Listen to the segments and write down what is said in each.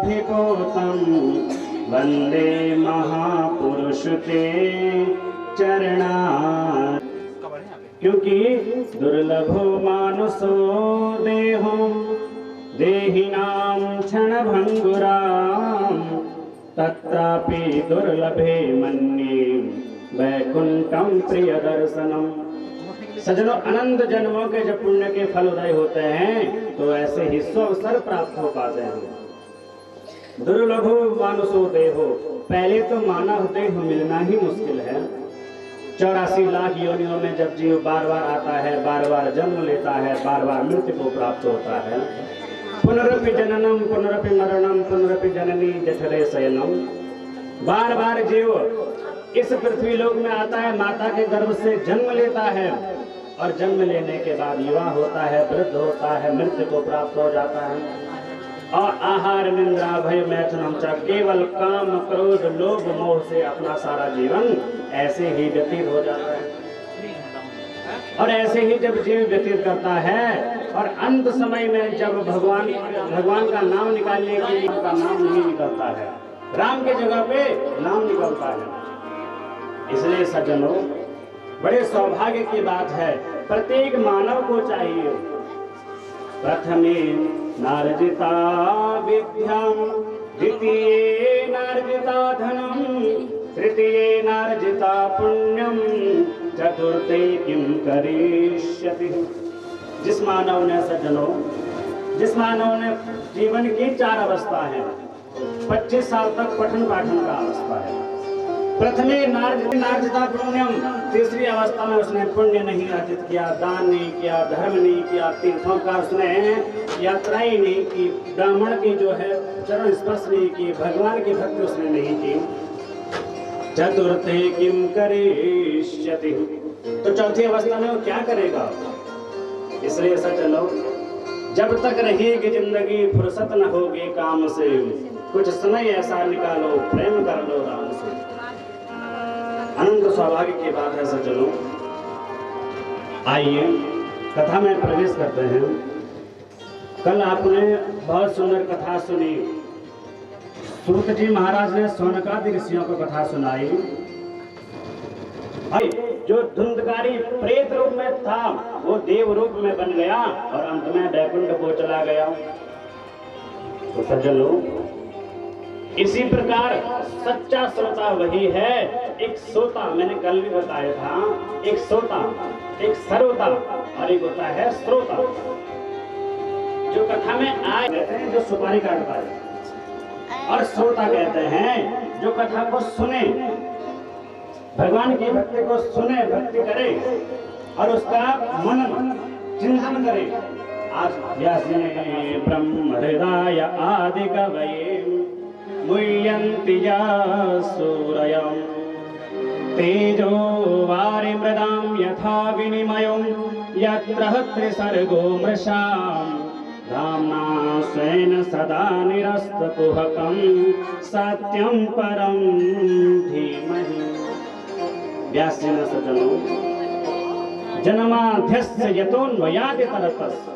बुद्धिपूतं वंदे महापुरुष ते चरणा। क्योंकि दुर्लभो मानुषो देहो देहिनां क्षणभंगुरां तत्रापि दुर्लभे मन्ये वैकुंठं प्रिय दर्शनम। सजनों, अनंत जन्मों के जब पुण्य के फल उदय होते हैं तो ऐसे ही अवसर प्राप्त हो पाते हैं। दुर्लभो मानुषो देहो, पहले तो मानव देह मिलना ही मुश्किल है। 84 लाख योनियों में जब जीव बार बार आता है, बार बार जन्म लेता है, बार बार मृत्यु को प्राप्त होता है। पुनरपि जननम पुनरपि मरणम पुनरपि जननी जठरे शयनम। बार बार जीव इस पृथ्वी लोक में आता है, माता के गर्भ से जन्म लेता है और जन्म लेने के बाद युवा होता है, वृद्ध होता है, मृत्यु को प्राप्त हो जाता है। और आहार निंद्रा भय मैथुनम च, केवल काम क्रोध लोभ मोह से अपना सारा जीवन ऐसे ही व्यतीत हो जाता है। और ऐसे ही जब जीव व्यतीत करता है और अंत समय में जब भगवान का नाम निकालने के लिए उनका नाम नहीं निकलता है, राम के जगह पे नाम निकलता है। इसलिए सज्जनों, बड़े सौभाग्य की बात है, प्रत्येक मानव को चाहिए प्रथमे नार्जिता विद्यां द्वितीये नार्जिता धनम तृतीये नार्जिता पुण्यम चतुर्थे किम करिष्यति। जिस मानव ने सज्जनों, जिस मानव ने जीवन की 4 अवस्था है, 25 साल तक पठन पाठन का अवस्था है। प्रथमे नार्जिता पुण्यम, तीसरी अवस्था में उसने पुण्य नहीं अर्जित किया, दान नहीं किया, धर्म नहीं किया, तीर्थों का उसने यात्रा ही नहीं की, ब्राह्मण की जो है चरण स्पर्श नहीं की, भगवान की भक्ति उसने नहीं की। चतुर्थे किम करिष्यति, तो चौथी अवस्था में वो क्या करेगा। इसलिए सज्जनों, जब तक रहेगी जिंदगी फुर्सत न होगी काम से, कुछ समय ऐसा निकालो प्रेम कर लो राम से। अनंत सौभाग्य की बात है सज्जनों। आइए कथा में प्रवेश करते हैं। कल आपने बहुत सुंदर कथा सुनी। सूत जी महाराज ने शौनकादि ऋषियों को कथा सुनाई। जो धुंधकारी प्रेत रूप में था वो देव रूप में बन गया और अंत में वैकुंठ को चला गया। तो सज्जनों, इसी प्रकार सच्चा श्रोता वही है। एक श्रोता, मैंने कल भी बताया था, एक श्रोता, एक सर्वता और एक होता है श्रोता। जो कथा में आए कहते हैं जो सुपारी काटता है, और श्रोता कहते हैं जो कथा को सुने, भगवान की भक्ति को सुने, भक्ति करे और उसका मनन चिंतन करे। आज व्यास जी ने ब्रह्म हृदय आदि कवये मुह्यन्ति सूरयं तेजो वारिमृदां यथा विनिमयं यत्र त्रिसर्गो मृषां धाम्ना स्वेन सदा निरस्तकुहकं सत्यं परं धीमहि। व्यास जी ने सज्जनों, जन्माद्यस्य यतोऽन्वयादि तरतस्य,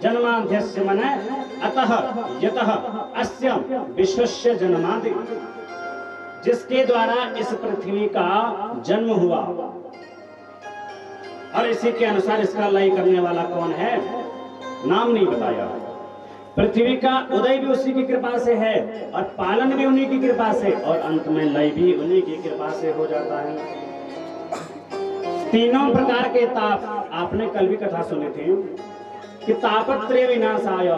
जन्माद्यस्य मने अतः यतः अस्य विश्वस्य जन्मादि, जिसके द्वारा इस पृथ्वी का जन्म हुआ और इसी के अनुसार इसका लय करने वाला कौन है, नाम नहीं बताया। पृथ्वी का उदय भी उसी की कृपा से है और पालन भी उन्हीं की कृपा से और अंत में लय भी उन्हीं की कृपा से हो जाता है। तीनों प्रकार के ताप आपने कल भी कथा सुनी थी कि तापत्रय विनाशाय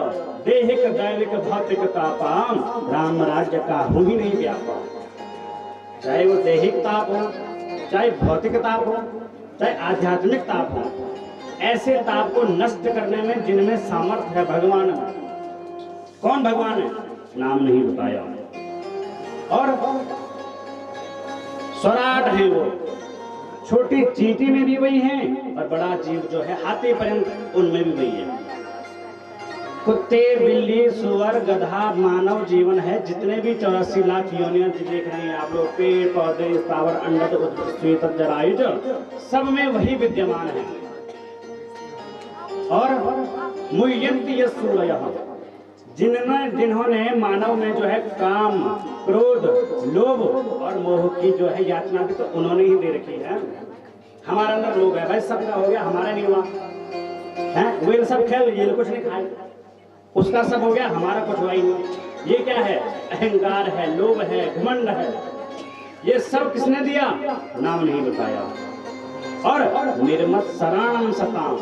देहिक दैविक भौतिक तापाम राम राज्य का हो ही नहीं व्यापा। चाहे वो दैहिक ताप हो, चाहे भौतिक ताप हो, चाहे आध्यात्मिक ताप हो, ऐसे ताप को नष्ट करने में जिनमें सामर्थ्य है भगवान में। कौन भगवान है, नाम नहीं बताया। और स्वराट है वो, छोटी चींटी में भी वही है और बड़ा जीव जो है हाथी पर्यंत उनमें भी वही है। कुत्ते, बिल्ली, सुअर, गधा, मानव जीवन है, जितने भी 84 लाख योनियां देख रहे हैं आप लोग, पेड़ पौधे, स्थावर, अंडज, उद्भिद, श्वेत, जरायुज, सब में वही विद्यमान है। और मुह्यन्ति सूरयः, जिन्होंने मानव में जो है काम, क्रोध, लोभ और मोह की जो है यातना भी तो उन्होंने ही दे रखी है। हमारा अंदर लोभ है भाई, सबका हो गया, हमारा नहीं हुआ है। वो सब खेल, ये कुछ नहीं खाए, उसका सब हो गया, हमारा कुछ हुआ ही नहीं। ये क्या है? अहंकार है, लोभ है, घमंड है। ये सब किसने दिया? नाम नहीं बताया। और निर्मत्सराणम सताम,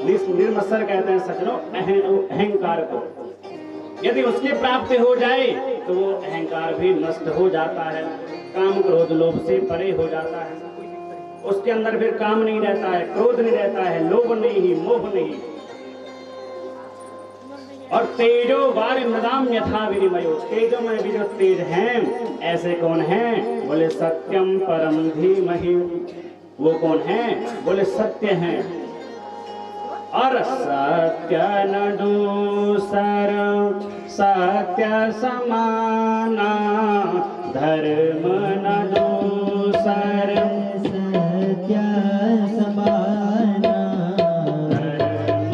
निर्मत्सर कहते हैं सज्जनों अहंकार को। यदि उसकी प्राप्ति हो जाए तो वो अहंकार भी नष्ट हो जाता है, काम क्रोध लोभ से परे हो जाता है। उसके अंदर फिर काम नहीं रहता है, क्रोध नहीं रहता है, लोभ नहीं, मोह नहीं। और तेजो वारि मृदाम यथा विनिमयो, तेजो में भी जो तेज हैं ऐसे कौन हैं? बोले सत्यम परम धीमहि। वो कौन है? बोले सत्य हैं। और सत्य न दूसर सत्य समाना, धर्म न दूसर सत्य समाना, धर्म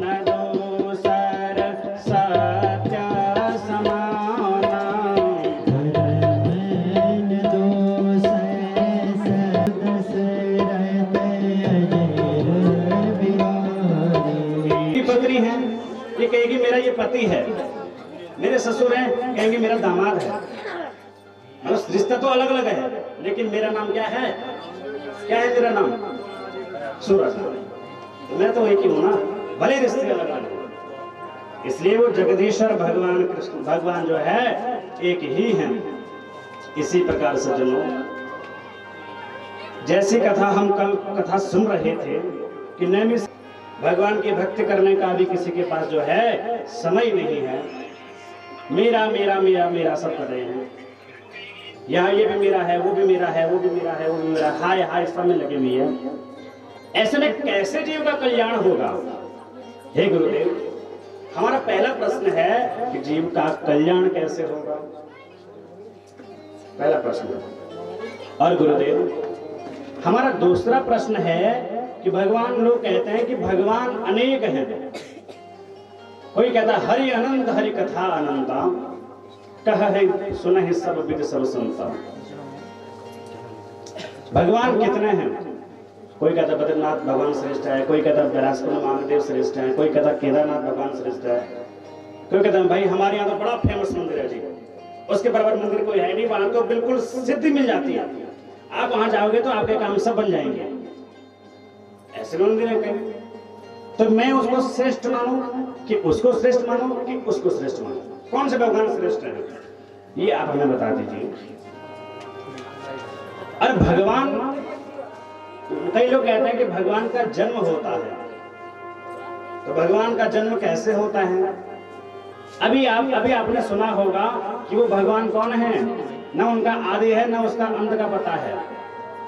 न दूसर सत्य समाना, धर्म न दूसर पत्नी है, ये कहेगी मेरा ये पति है, मेरे ससुर हैं, कहेंगे मेरा दामाद है। मतलब रिश्ता तो अलग अलग है, लेकिन मेरा नाम क्या है? क्या है मेरा नाम? सूरज। तो मैं तो एक ही हूं ना, भले रिश्ते अलग अलग। इसलिए वो जगदीश्वर भगवान कृष्ण भगवान जो है एक ही है। इसी प्रकार से जनों, जैसी कथा हम कल कथा सुन रहे थे कि नैमिष भगवान की भक्ति करने का भी किसी के पास जो है समय नहीं है। मेरा मेरा मेरा मेरा सब कर रहे हैं, यहाँ ये भी मेरा है, वो भी मेरा है, वो भी मेरा है, वो भी मेरा, हाय हाय सब में लगे हुई है। ऐसे में कैसे जीव का कल्याण होगा? हे गुरुदेव, हमारा पहला प्रश्न है कि जीव का कल्याण कैसे होगा? पहला प्रश्न। और गुरुदेव, हमारा दूसरा प्रश्न है कि भगवान, लोग कहते हैं कि भगवान अनेक हैं। कोई कहता है हरि अनंत हरि कथा अनंता, कह है सुन है सब विद सब संता। भगवान कितने हैं? कोई कहता बद्रीनाथ भगवान श्रेष्ठ है, कोई कहता बिलासपुर महादेव श्रेष्ठ है, कोई कहता केदारनाथ भगवान श्रेष्ठ है, कोई कहता भाई हमारे यहाँ तो बड़ा फेमस मंदिर है जी, उसके बराबर मंदिर कोई है नहीं, वहां तो बिल्कुल सिद्धि मिल जाती है, आप वहां जाओगे तो आपके काम सब बन जाएंगे। ऐसे मंदिर है कहीं। तो मैं उसको श्रेष्ठ मानूं कि उसको श्रेष्ठ मानूं कि उसको श्रेष्ठ मानूं? कौन से भगवान श्रेष्ठ है? ये आप हमें बता दीजिए। और भगवान, कई लोग कहते हैं कि भगवान का जन्म होता है, तो भगवान का जन्म कैसे होता है? अभी आपने सुना होगा कि वो भगवान कौन है, न उनका आदि है न उसका अंत का पता है,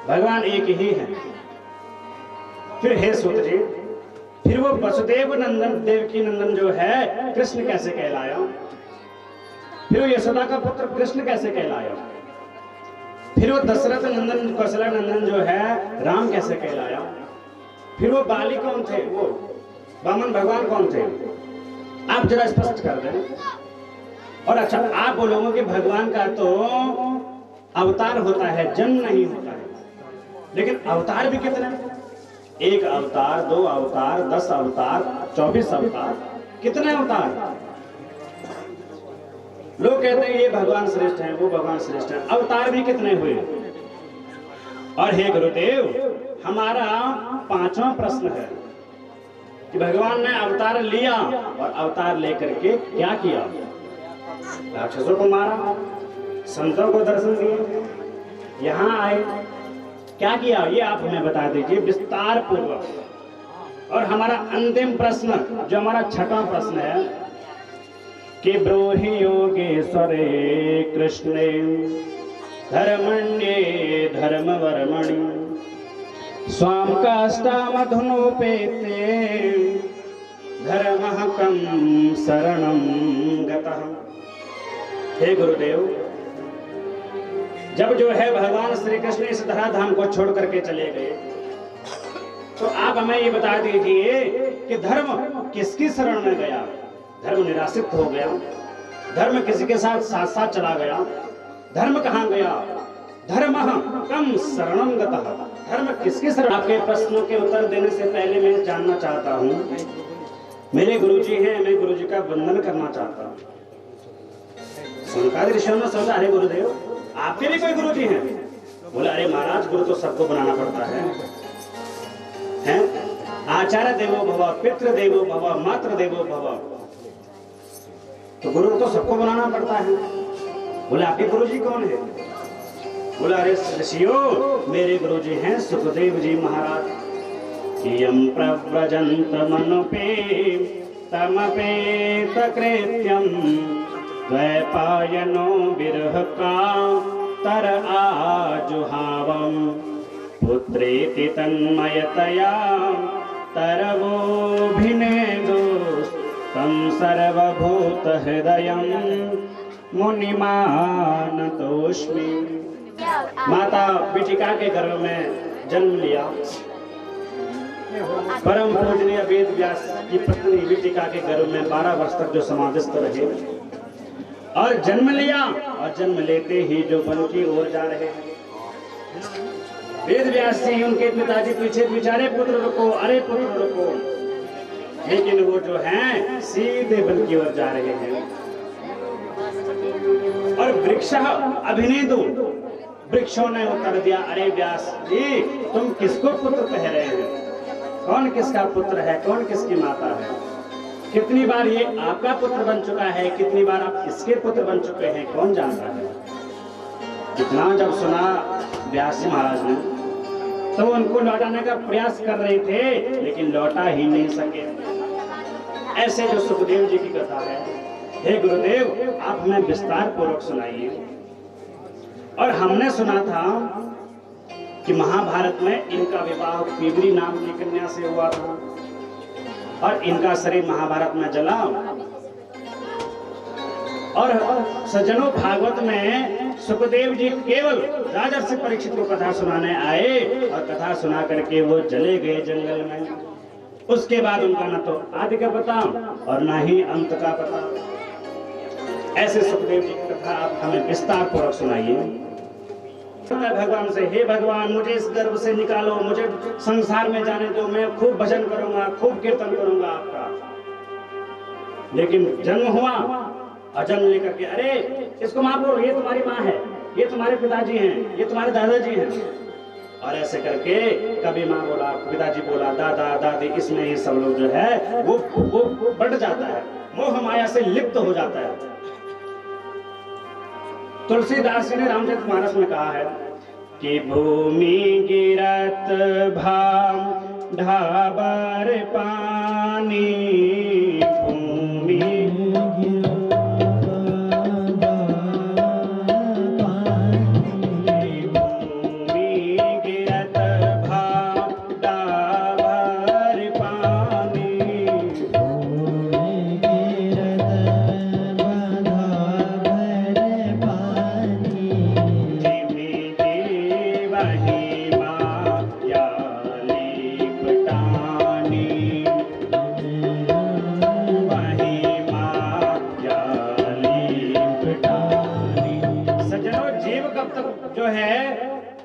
भगवान एक ही है। फिर हे सूत जी, फिर वो वसुदेव नंदन देवकी नंदन जो है कृष्ण कैसे कहलाया? फिर वो यशोदा का पुत्र कृष्ण कैसे कहलाया? फिर वो दशरथ नंदन कौशला नंदन जो है राम कैसे कहलाया? फिर वो बाली कौन थे? वो वामन भगवान कौन थे? आप जरा स्पष्ट कर दें। और अच्छा, आप बोलोगे कि भगवान का तो अवतार होता है, जन्म नहीं होता है, लेकिन अवतार भी कितने? एक अवतार, दो अवतार, 10 अवतार, 24 अवतार, कितने अवतार? लोग कहते हैं ये भगवान श्रेष्ठ है, वो भगवान श्रेष्ठ है, अवतार भी कितने हुए? और हे गुरुदेव, हमारा पांचवा प्रश्न है कि भगवान ने अवतार लिया और अवतार लेकर के क्या किया? राक्षसों को मारा, संतों को दर्शन दिए, यहाँ आए, क्या किया? ये आप हमें बता दीजिए विस्तार पूर्वक। और हमारा अंतिम प्रश्न, जो हमारा छठवां प्रश्न है कि ब्रूहि योगेश्वरे कृष्णे धर्मण्ये धर्मवर्मणि स्वाम काष्ठामधुनोपेते धर्मः कं शरणं गतः। हे गुरुदेव, जब जो है भगवान श्री कृष्ण इस धराधाम को छोड़ करके चले गए, तो आप हमें ये बता दीजिए कि धर्म किसकी शरण में गया? धर्म निराशित हो गया, धर्म किसी के साथ साथ साथ चला गया। धर्म कहाँ गया? धर्म कम शरणं गतः। धर्म किसकी शरण? आपके प्रश्नों के उत्तर देने से पहले मैं जानना चाहता हूँ, मेरे गुरुजी हैं, मैं गुरुजी का वंदन करना चाहता हूँ। सुनकादि ऋषियों ने सोचा, अरे गुरुदेव आपके भी कोई गुरुजी हैं? बोला, अरे महाराज गुरु तो सबको बनाना पड़ता है, हैं? आचार्य देवो भव, पितृ देवो भव, मातृ देवो भव। तो गुरु तो सबको बनाना पड़ता है। बोले, आपके गुरुजी कौन है? बोला, अरे ऋषियों मेरे गुरुजी हैं सुखदेव जी महाराज। यम प्रव्रजंत मनुपे तमपेत कृत्यम द्वैपायनो विरह का तर आजुहावम पुत्रेति तन्मयतया तरवोभिनेदो तम सर्वभूत हृदयं मुनिमानतोस्मि। माता बिटिका के गर्भ में जन्म लिया। परम पूजनीय वेद व्यास की पत्नी बिटिका के गर्भ में 12 वर्ष तक जो समाधिस्थ रहे और जन्म लिया, और जन्म लेते ही जो वन की ओर जा रहे हैं। वेद व्यास जी उनके पिताजी पीछे बिचारे, पुत्र रुको, अरे पुत्र रुको, लेकिन वो जो हैं सीधे वन की ओर जा रहे हैं। और वृक्ष अभिनेदु, वृक्षों ने उत्तर दिया, अरे व्यास जी तुम किसको पुत्र कह रहे हैं? कौन किसका पुत्र है, कौन किसकी माता है? कितनी बार ये आपका पुत्र बन चुका है, कितनी बार आप इसके पुत्र बन चुके हैं, कौन जानता है? इतना जब सुना व्यास जी महाराज ने, तो उनको लौटाने का प्रयास कर रहे थे, लेकिन लौटा ही नहीं सके। ऐसे जो सुखदेव जी की कथा है, हे गुरुदेव आप हमें विस्तार पूर्वक सुनाइए। और हमने सुना था कि महाभारत में इनका विवाह पीवरी नाम की कन्या से हुआ था और इनका शरीर महाभारत में जला। और सज्जनों, भागवत में सुखदेव जी केवल राजर्षि परीक्षित को कथा सुनाने आए और कथा सुना करके वो चले गए जंगल में। उसके बाद उनका न तो आदि का पता और न ही अंत का पता। ऐसे सुखदेव जी की कथा आप हमें विस्तार पूर्वक सुनाइए। भगवान से, हे भगवान मुझे इस गर्भ से निकालो, मुझे संसार में जाने दो, मैं खूब भजन करूंगा, खूब कीर्तन करूंगा आपका। लेकिन जन्म हुआ और जन्म लेकर के, अरे इसको माँ बोलो, ये तुम्हारी माँ है, ये तुम्हारे पिताजी हैं, ये तुम्हारे दादाजी हैं। और ऐसे करके कभी माँ बोला, पिताजी बोला, दादा दादी, इसमें ही सब लोग जो है वो बढ़ जाता है, मोह माया से लिप्त हो जाता है। तुलसीदास जी ने रामचरितमानस में कहा है कि भूमि गिरत भाम ढाबर पानी, भूमि गिरत भाम ढाबर पानी,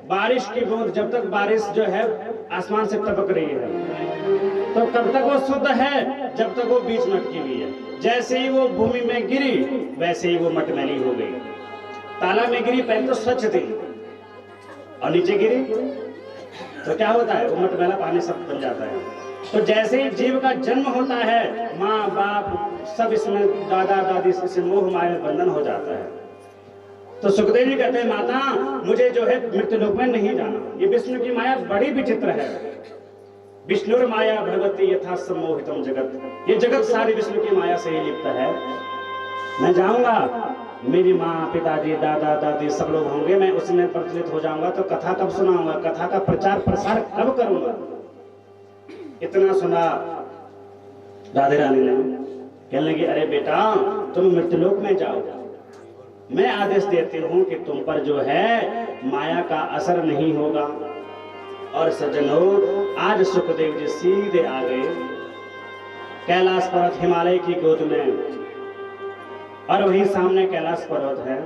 बारिश की बूंद, जब तक बारिश जो है आसमान से टपक रही है तो तब तक वो शुद्ध है, जब तक वो बीच में अटकी हुई है। जैसे ही वो भूमि में गिरी वैसे ही वो मटमैली हो गई। ताला में गिरी पहले तो स्वच्छ थी और नीचे गिरी तो क्या होता है, वो मटमैला पानी सब बन जाता है। तो जैसे ही जीव का जन्म होता है, माँ बाप सब इसमें, दादा दादी से मोह माया में बंधन हो जाता है। तो सुखदेव जी कहते हैं, माता मुझे जो है मृत्यु लोक में नहीं जाना। ये विष्णु की माया बड़ी विचित्र है। विष्णुर माया भगवती यथा सम्मोहितम जगत, ये जगत सारी विष्णु की माया से ही लिप्त है। मैं जाऊंगा, मेरी माँ पिताजी दादा दादी सब लोग होंगे, मैं उसमें प्रचलित हो जाऊंगा, तो कथा कब सुनाऊंगा, कथा का प्रचार प्रसार कब करूंगा। इतना सुना राधे रानी ने, कहने लगी, अरे बेटा तुम मृत्युलोक में जाओ, मैं आदेश देती हूँ कि तुम पर जो है माया का असर नहीं होगा। और सज्जनों, आज सुखदेव जी सीधे आ गए कैलाश पर्वत हिमालय की गोद में, और वहीं सामने कैलाश पर्वत है,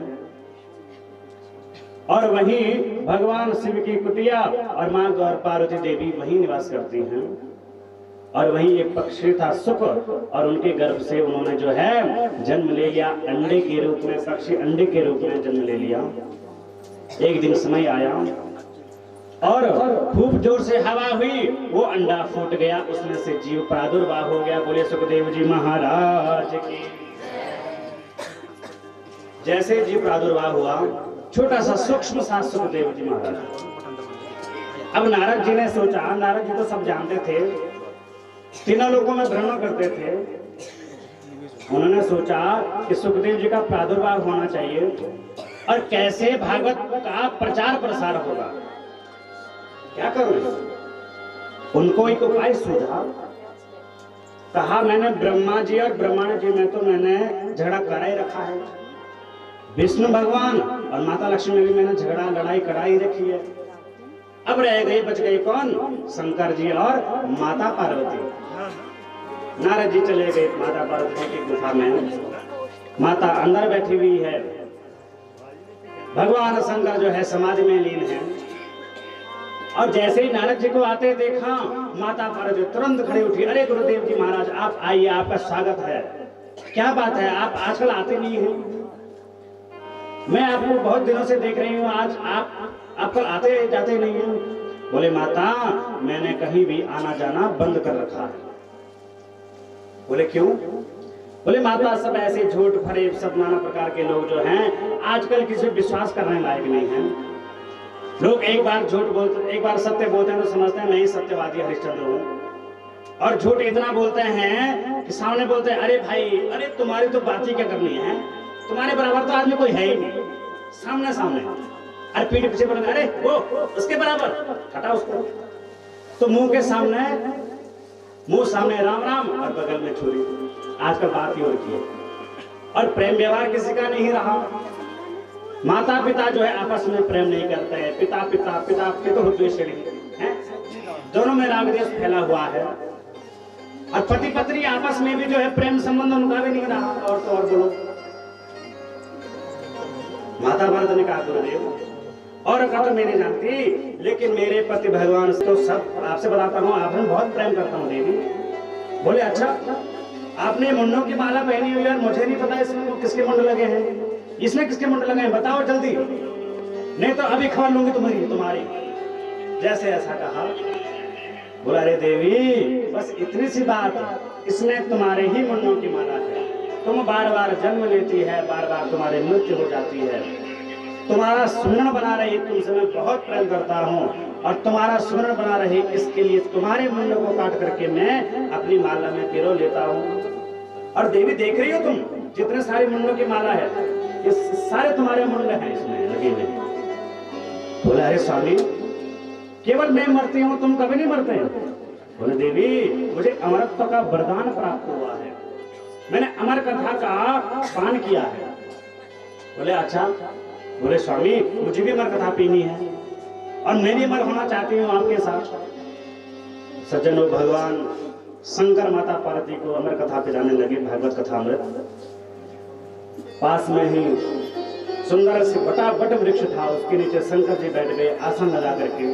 और वहीं भगवान शिव की कुटिया और मां गौर पार्वती देवी वहीं निवास करती हैं। और वहीं एक पक्षी था सुख, और उनके गर्भ से उन्होंने जो है जन्म ले लिया, अंडे के रूप में, पक्षी अंडे के रूप में जन्म ले लिया। एक दिन समय आया और खूब जोर से हवा हुई, वो अंडा फूट गया, उसमें से जीव प्रादुर्भाव हो गया। बोले सुखदेव जी महाराज की। जैसे जीव प्रादुर्भाव हुआ, छोटा सा सूक्ष्म सा सुखदेव जी महाराज। अब नारद जी ने सोचा, नारद जी तो सब जानते थे, तीनों लोगों में भ्रमण करते थे। उन्होंने सोचा कि सुखदेव जी का प्रादुर्भाव होना चाहिए और कैसे भागवत का प्रचार प्रसार होगा, क्या करूं। उनको एक उपाय सूझा। कहा मैंने ब्रह्मा जी और ब्रह्मांड जी में तो मैंने झगड़ा करा ही रखा है, विष्णु भगवान और माता लक्ष्मी में भी मैंने झगड़ा लड़ाई कराई रखी है। अब रह गई, बच गई कौन? शंकर जी और माता पार्वती। नारद जी चले गए माता पार्वती की गुफा में। माता अंदर बैठी हुई है, भगवान शंकर जो है समाधि में लीन है। और जैसे ही नारद जी को आते देखा, माता पार्वती तुरंत खड़ी उठी। अरे गुरुदेव जी महाराज, आप आइए, आपका स्वागत है। क्या बात है, आप आजकल आते नहीं हैं? मैं आपको बहुत दिनों से देख रही हूँ, आज आप कल आते जाते नहीं हैं। बोले माता, मैंने कहीं भी आना जाना बंद कर रखा है। बोले क्यों? बोले माता, सब ऐसे झूठ फरेब, सब नाना प्रकार के लोग जो हैं आजकल किसी विश्वास करने लायक नहीं हैं। लोग एक बार झूठ बोलते, एक बार सत्य बोलते हैं तो समझते हैं मैं ही सत्यवादी हरिश्चंद्र हूँ, और झूठ इतना बोलते हैं कि सामने बोलते हैं अरे भाई, अरे तुम्हारी तो बात ही क्या करनी है, तुम्हारे बराबर तो आदमी कोई है ही नहीं। सामने सामने, अरे पीठ पीछे बोलेंगे अरे वो उसके बराबर, हटा उसको। तो मुंह के सामने, मुंह सामने राम राम और बगल में छुरी। आजकल बात ही हो रही है, और प्रेम व्यवहार किसी का नहीं रहा। माता पिता जो है आपस में प्रेम नहीं करते हैं, पिता पिता पिता पितृद्वेषणी है, दोनों में राग द्वेष फैला हुआ है। और पति पत्नी आपस में भी जो है प्रेम संबंध उनका भी नहीं रहा। और तो और बोलो, माता भारत ने कहा गुरुदेव और का तो मैं नहीं जानती, लेकिन मेरे पति भगवान तो सब आपसे बताता हूँ, आपने बहुत प्रेम करता हूँ देवी। बोले अच्छा, आपने मुंडों की माला पहनी हुई और मुझे नहीं पता इसमें किसके मुंड लगे हैं, इसने किसके मुंड लगे हैं, बताओ जल्दी, नहीं तो अभी खबर लूंगी तुम्हारी। जैसे ऐसा कहा, बोला अरे देवी बस इतनी सी बात, इसमें तुम्हारे ही मुंडों की माला है, तुम बार बार जन्म लेती है, बार बार तुम्हारी मृत्यु हो जाती है, तुम्हारा स्मरण बना रही, तुमसे मैं बहुत प्रेम करता हूँ, और तुम्हारा स्मरण बना रही इसके लिए तुम्हारे मुंडों को काट करके मैं अपनी माला में पिरो लेता हूँ। और देवी देख रही हो तुम, जितने सारे मुंडों की माला है, ये सारे तुम्हारे मुंड हैं इसमें लगे हुए। बोले अरे स्वामी, केवल मैं मरती हूँ, तुम कभी नहीं मरते? बोले देवी मुझे अमरत्व का वरदान प्राप्त हुआ है, मैंने अमर कथा का पान किया है। बोले अच्छा। बोले स्वामी मुझे भी अमर कथा पीनी है, और मैं भी अमर होना चाहती हूँ आपके साथ। सज्जनों, भगवान शंकर माता पार्वती को अमर कथा पिलाने लगे, भागवत कथा अमृत। पास में ही सुंदर से बटा बट वृक्ष था, उसके नीचे शंकर जी बैठ गए आसन लगा करके,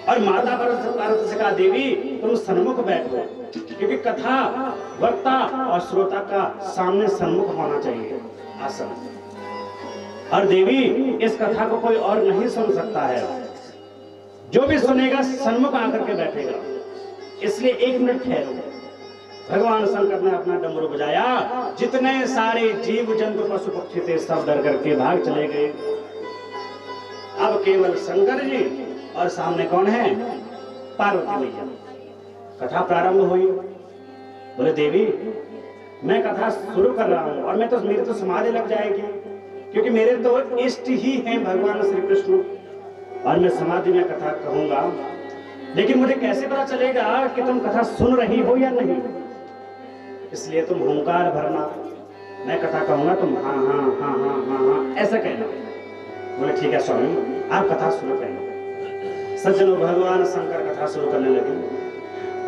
और माता पार्वती से कहा देवी तुम सन्मुख बैठो, क्योंकि कथा वक्ता और श्रोता का सामने सन्मुख होना चाहिए आसन। और देवी इस कथा को कोई और नहीं सुन सकता है, जो भी सुनेगा सन्मुख आकर के बैठेगा, इसलिए 1 मिनट ठहरो। भगवान शंकर ने अपना डमरू बजाया, जितने सारे जीव जंतु पशु पक्षी थे सब डर करके भाग चले गए। अब केवल शंकर जी और सामने कौन है? पार्वती मैया। कथा प्रारंभ हुई। बोले देवी मैं कथा शुरू कर रहा हूं, और मैं तो मेरी तो समाधि लग जाएगी, क्योंकि मेरे तो इष्ट ही हैं भगवान श्री कृष्ण, और मैं समाधि में कथा कहूंगा, लेकिन मुझे कैसे पता चलेगा कि तुम कथा सुन रही हो या नहीं? इसलिए तुम हुंकार भरना, मैं कथा कहूंगा तुम हाँ हाँ हाँ हाँ हाँ हाँ ऐसा कहना। बोले ठीक है स्वामी, आप कथा शुरू करें। सज्जनों, भगवान शंकर कथा शुरू करने लगे,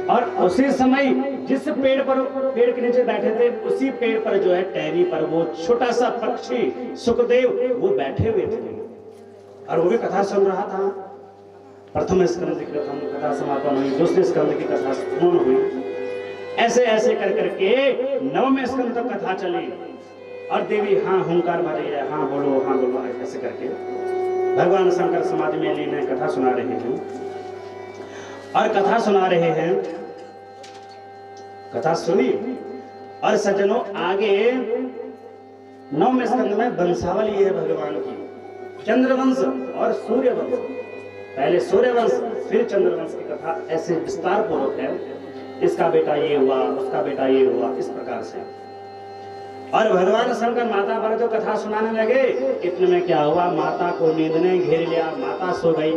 और उसी समय जिस पेड़ के नीचे बैठे थे उसी पेड़ पर जो है टहनी पर वो छोटा सा पक्षी सुखदेव वो बैठे हुए थे और वो भी कथा सुन रहा था। प्रथम स्कंद की कथा समापन हुई, दूसरे स्कंद की कथा पूर्ण हुई, ऐसे ऐसे कर करके नवम स्कंद तक कथा चली और देवी हाँ हुंकार भरी है, हाँ बोलो ऐसे करके भगवान शंकर समाधि में लीन है, कथा सुना रहे हैं और कथा सुना रहे हैं। कथा सुनी और सज्जनों आगे नवम स्कंद में वंशावली है भगवान की, चंद्रवंश और सूर्यवंश। पहले सूर्यवंश फिर चंद्रवंश की कथा ऐसे विस्तार पूर्वक है, इसका बेटा ये हुआ, उसका बेटा ये हुआ, इस प्रकार से। और भगवान शंकर माता पर जो कथा सुनाने लगे, इतने में क्या हुआ, माता को नींद ने घेर लिया, माता सो गई।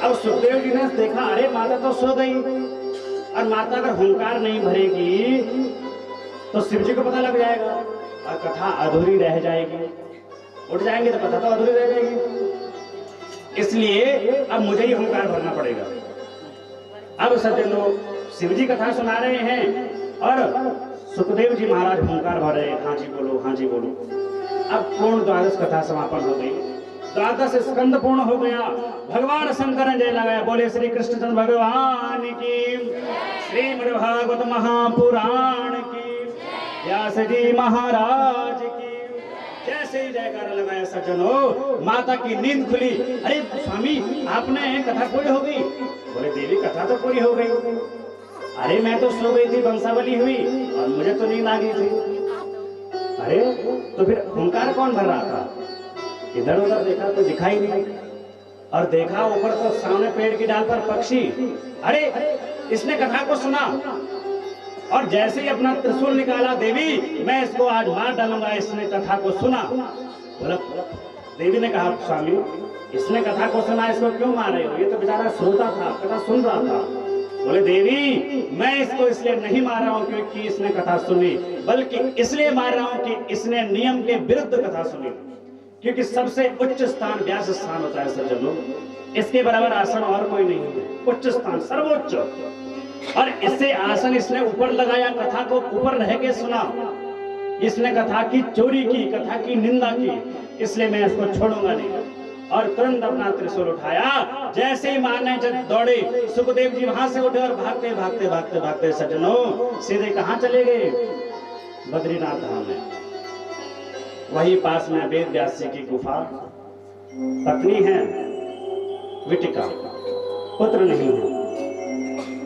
अब सुखदेव जी ने देखा अरे माता तो सो गई और माता अगर हुंकार नहीं भरेगी तो शिव जी को पता लग जाएगा और कथा अधूरी रह जाएगी, उठ जाएंगे तो कथा तो अधूरी रह जाएगी, इसलिए अब मुझे ही हुंकार भरना पड़ेगा। अब सज्जनों शिव जी कथा सुना रहे हैं और सुखदेव जी महाराज हुंकार भर रहे हैं, हाँ जी बोलो, हाँ जी बोलो। अब पूर्ण द्वादश कथा समापन हो गई, द्वादश स्कंद पूर्ण हो गया। भगवान शंकर ने जय लगाया, बोले श्री कृष्णचंद्र भगवान की, श्रीमद्भागवत महापुराण की, व्यास जी महाराज की। जैसे ही जयकारा लगाया सज्जनों माता की नींद खुली। अरे स्वामी आपने कथा पूरी हो गई? बोले देवी कथा तो पूरी हो गई, अरे मैं तो सो गई थी, वंशावली हुई और मुझे तो नींद आ गई थी। अरे तो फिर हुंकार कौन भर रहा था? इधर उधर देखा तो दिखाई नहीं और देखा ऊपर तो सामने पेड़ की डाल पर पक्षी। अरे इसने कथा को सुना और जैसे ही अपना त्रिशूल निकाला, देवी मैं इसको आज मार डालूंगा, इसने कथा को सुना। बोला देवी ने कहा स्वामी इसने कथा को सुना, इसको क्यों मार रहे हो? ये तो बेचारा श्रोता था, कथा सुन रहा था। बोले देवी मैं इसको इसलिए नहीं मार रहा हूं क्योंकि इसने कथा सुनी, बल्कि इसलिए मार रहा हूं कि इसने नियम के विरुद्ध कथा सुनी। क्योंकि सबसे उच्च स्थान व्यास स्थान होता है सज्जनों, इसके बराबर आसन और कोई नहीं है, उच्च स्थान सर्वोच्च। और इससे आसन इसने ऊपर लगाया, कथा को ऊपर रह के सुना, इसने कथा की चोरी की, कथा की निंदा की, इसलिए मैं इसको छोड़ूंगा नहीं। और तुरंत अपना त्रिशूल उठाया, जैसे ही मारने जब दौड़े सुखदेव जी वहां से उठे और भागते भागते भागते भागते सज्जनों सीधे कहां चले गए? बद्रीनाथ धाम में। वही पास में वेद व्यास जी की गुफा, पत्नी है विटिका, पुत्र नहीं है,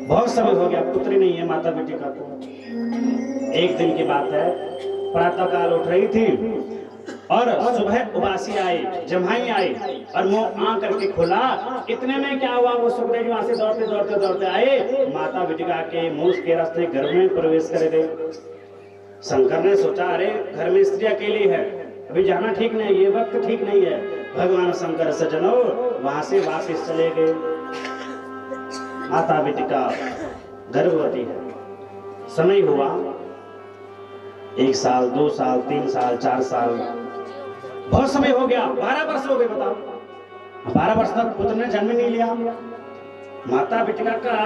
बहुत समय हो गया पुत्री नहीं है माता विटिका को। एक दिन की बात है, प्रातः काल उठ रही थी और सुबह उबासी आई, जम्हाई आई और मुंह आ करके खुला। इतने में क्या हुआ, वो सुखदेव जी वहां से दौड़ते दौड़ते दौड़ते आए, माता विटिका के मुंह के रास्ते घर में प्रवेश कर गए। शंकर ने सोचा अरे घर में स्त्री अकेली है, अभी जाना ठीक नहीं, ये वक्त ठीक नहीं है। भगवान शंकर सज्जनों वहां से वापस चले गए। माता विटिका गर्भवती है, समय हुआ 1 साल 2 साल 3 साल 4 साल, बहुत समय हो गया, 12 वर्ष हो गए। बताओ 12 वर्ष तक पुत्र ने जन्म नहीं लिया। माता विटिका का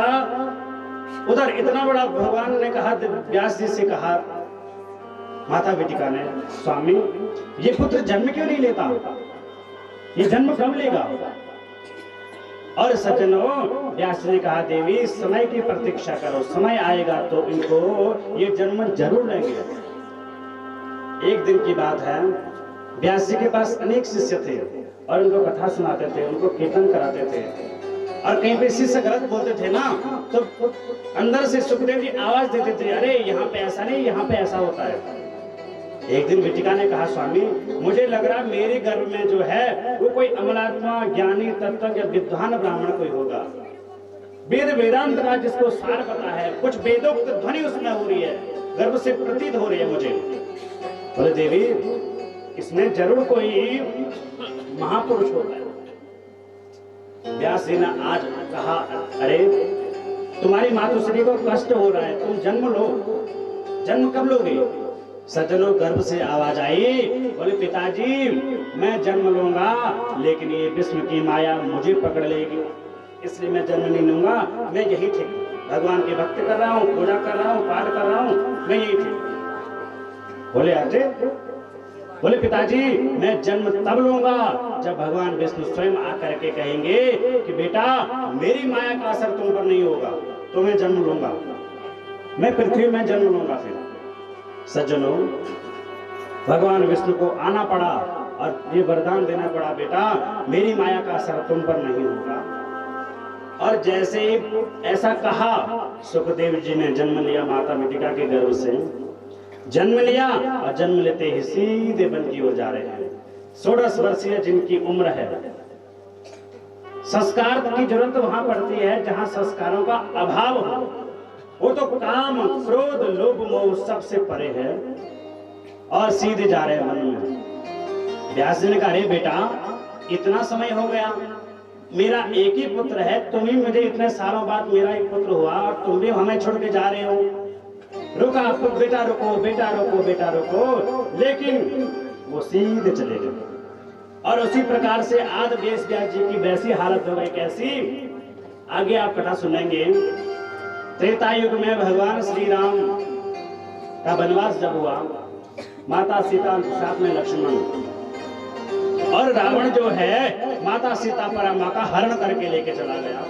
उधर इतना बड़ा, भगवान ने कहा, व्यास जी से कहा माता विटिका ने, स्वामी ये पुत्र जन्म क्यों नहीं लेता, ये जन्म कब लेगा? और सज्जनों व्यास जी ने कहा देवी समय की प्रतीक्षा करो, समय आएगा तो इनको ये जन्म जरूर लेंगे। एक दिन की बात है, व्यास जी के पास अनेक शिष्य थे और उनको कथा सुनाते थे, उनको कीर्तन कराते थे। और कहीं पे शिष्य गलत बोलते थे ना, तो अंदर से सुखदेव जी आवाज देते थे, अरे यहाँ पे ऐसा नहीं, यहाँ पे ऐसा होता है। एक दिन विटिका ने कहा स्वामी मुझे लग रहा मेरे गर्भ में जो है वो कोई अमलात्मा, ज्ञानी, तत्व या विद्वान ब्राह्मण कोई होगा, वेद वेदांत का जिसको सार पता है, कुछ वेदोक्त ध्वनि उसमें हो रही है, गर्भ से प्रतीत हो रही है मुझे। बोले देवी इसमें जरूर कोई महापुरुष होता है। व्यास जी ने आज कहा अरे तुम्हारी मातुश्री को कष्ट हो रहा है, तुम जन्म लो। जन्म कब लोगे? सज्जनों गर्भ से आवाज आई, बोले पिताजी मैं जन्म लूंगा लेकिन ये विष्णु की माया मुझे पकड़ लेगी, इसलिए मैं जन्म नहीं लूंगा, मैं यही ठीक भगवान की भक्ति कर रहा हूँ, पूजा कर रहा हूँ, पाठ कर रहा हूँ, मैं यही थी। बोले अजय, बोले पिताजी मैं जन्म तब लूंगा जब भगवान विष्णु स्वयं आकर के कहेंगे कि बेटा मेरी माया का असर तुम पर नहीं होगा, तो मैं जन्म लूंगा, मैं पृथ्वी में जन्म लूंगा। फिर सज्जनों, भगवान विष्णु को आना पड़ा और ये वरदान देना पड़ा, बेटा मेरी माया का असर तुम पर नहीं होगा। और जैसे ऐसा कहा, सुखदेव जी ने जन्म लिया, माता मिथिका के गर्भ से जन्म लिया और जन्म लेते ही सीधे वन की ओर जा रहे हैं। 16 वर्षीय जिनकी उम्र है। संस्कार की जरूरत वहां पड़ती है जहां संस्कारों का अभाव हो। वो तो काम, क्रोध, लोभ, मोह सबसे परे है और सीधे जा रहे हैं वन में। व्यास जी ने कहा, अरे बेटा इतना समय हो गया, मेरा एक ही पुत्र है, तुम ही मुझे इतने सालों बाद मेरा एक पुत्र हुआ और तुम भी हमें छोड़ के जा रहे हो। रुका, बेटा रुको, बेटा रुको, बेटा रुको। लेकिन वो सीधे चले गए और उसी प्रकार से आज व्यास जी की वैसी हालत हो गई। कैसी? आगे आप कथा सुनेंगे। त्रेता युग में भगवान श्री राम का वनवास जब हुआ, माता सीता साथ में लक्ष्मण, और रावण जो है माता सीता पर मां का हरण करके लेके चला गया।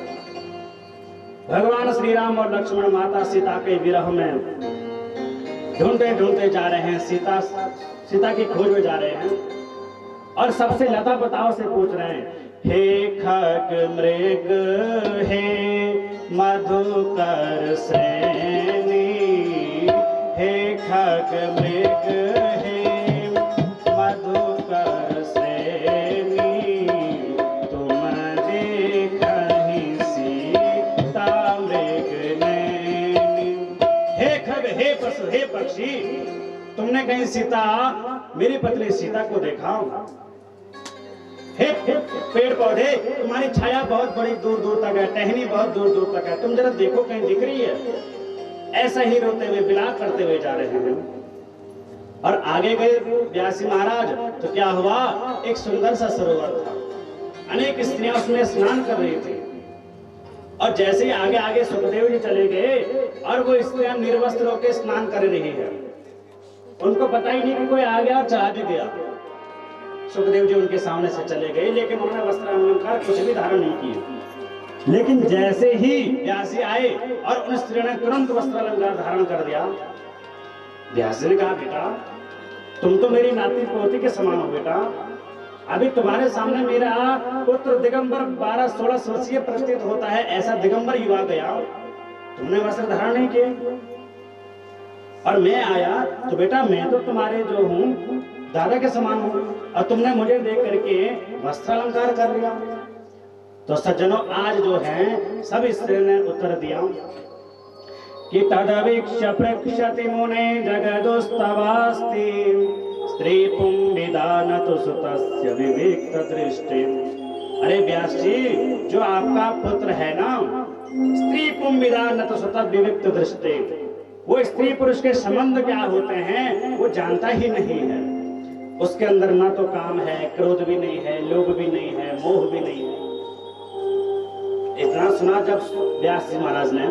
भगवान श्री राम और लक्ष्मण माता सीता के विरह में ढूंढते ढूंढते जा रहे हैं, सीता की खोज में जा रहे हैं और सबसे लता पताओं से पूछ रहे हैं, हे खग मृग, हे मधुकर श्रेणी, हे खग मृग, हे मधुकर श्रेणी, तुम देखहि सीता मृग नैनी। हे खग, हे पशु, हे पक्षी, तुमने कहीं सीता, मेरी पत्नी सीता को देखा? हे पेड़ पौधे, तुम्हारी छाया बहुत बड़ी दूर दूर तक है, टहनी बहुत दूर दूर तक है, तुम जरा देखो कहीं दिख रही है? ऐसा ही रोते हुए, विलाप करते हुए जा रहे हैं। और आगे गए व्यासी महाराज, तो क्या हुआ? एक सुंदर सा सरोवर था, अनेक स्त्रियां उसमें स्नान कर रही थी। और जैसे ही आगे आगे सुखदेव जी चले गए और वो स्त्रियां निर्वस्त्र होकर स्नान कर रही है, उनको पता ही नहीं कि कोई आ गया और चला भी गया। सुखदेव जी उनके सामने से चले गए, लेकिन उन्होंने वस्त्र अलंकार कुछ भी धारण नहीं किए। लेकिन जैसे ही व्यास जी आए और उन स्त्रियों ने तुरंत वस्त्र अलंकार धारण कर दिया। व्यास जी ने कहा, बेटा तुम तो मेरी नाती पोती के समान हो बेटा, अभी तुम्हारे सामने मेरा पुत्र दिगंबर 12-16 वर्षीय प्रतीत होता है, ऐसा दिगंबर युवा गया, तुमने वस्त्र धारण नहीं किए और मैं आया, तो बेटा मैं तो तुम्हारे जो हूँ दादा के समान हूँ और तुमने मुझे देख करके वस्त्र अलंकार कर लिया। तो सज्जनों, आज जो है सब स्त्रियों ने उत्तर दिया कि तदवीक्ष पृक्षति मुने जगदुस्तवास्ति स्त्री पुंविदानतु सुतस्य विविक्त दृष्टि। अरे व्यास जी, जो आपका पुत्र है ना, स्त्री पुंविदानतु सुतस्य विविक्त दृष्टि, वो स्त्री पुरुष के संबंध क्या होते हैं वो जानता ही नहीं है। उसके अंदर ना तो काम है, क्रोध भी नहीं है, लोभ भी नहीं है, मोह भी नहीं है। इतना सुना जब व्यास जी महाराज ने,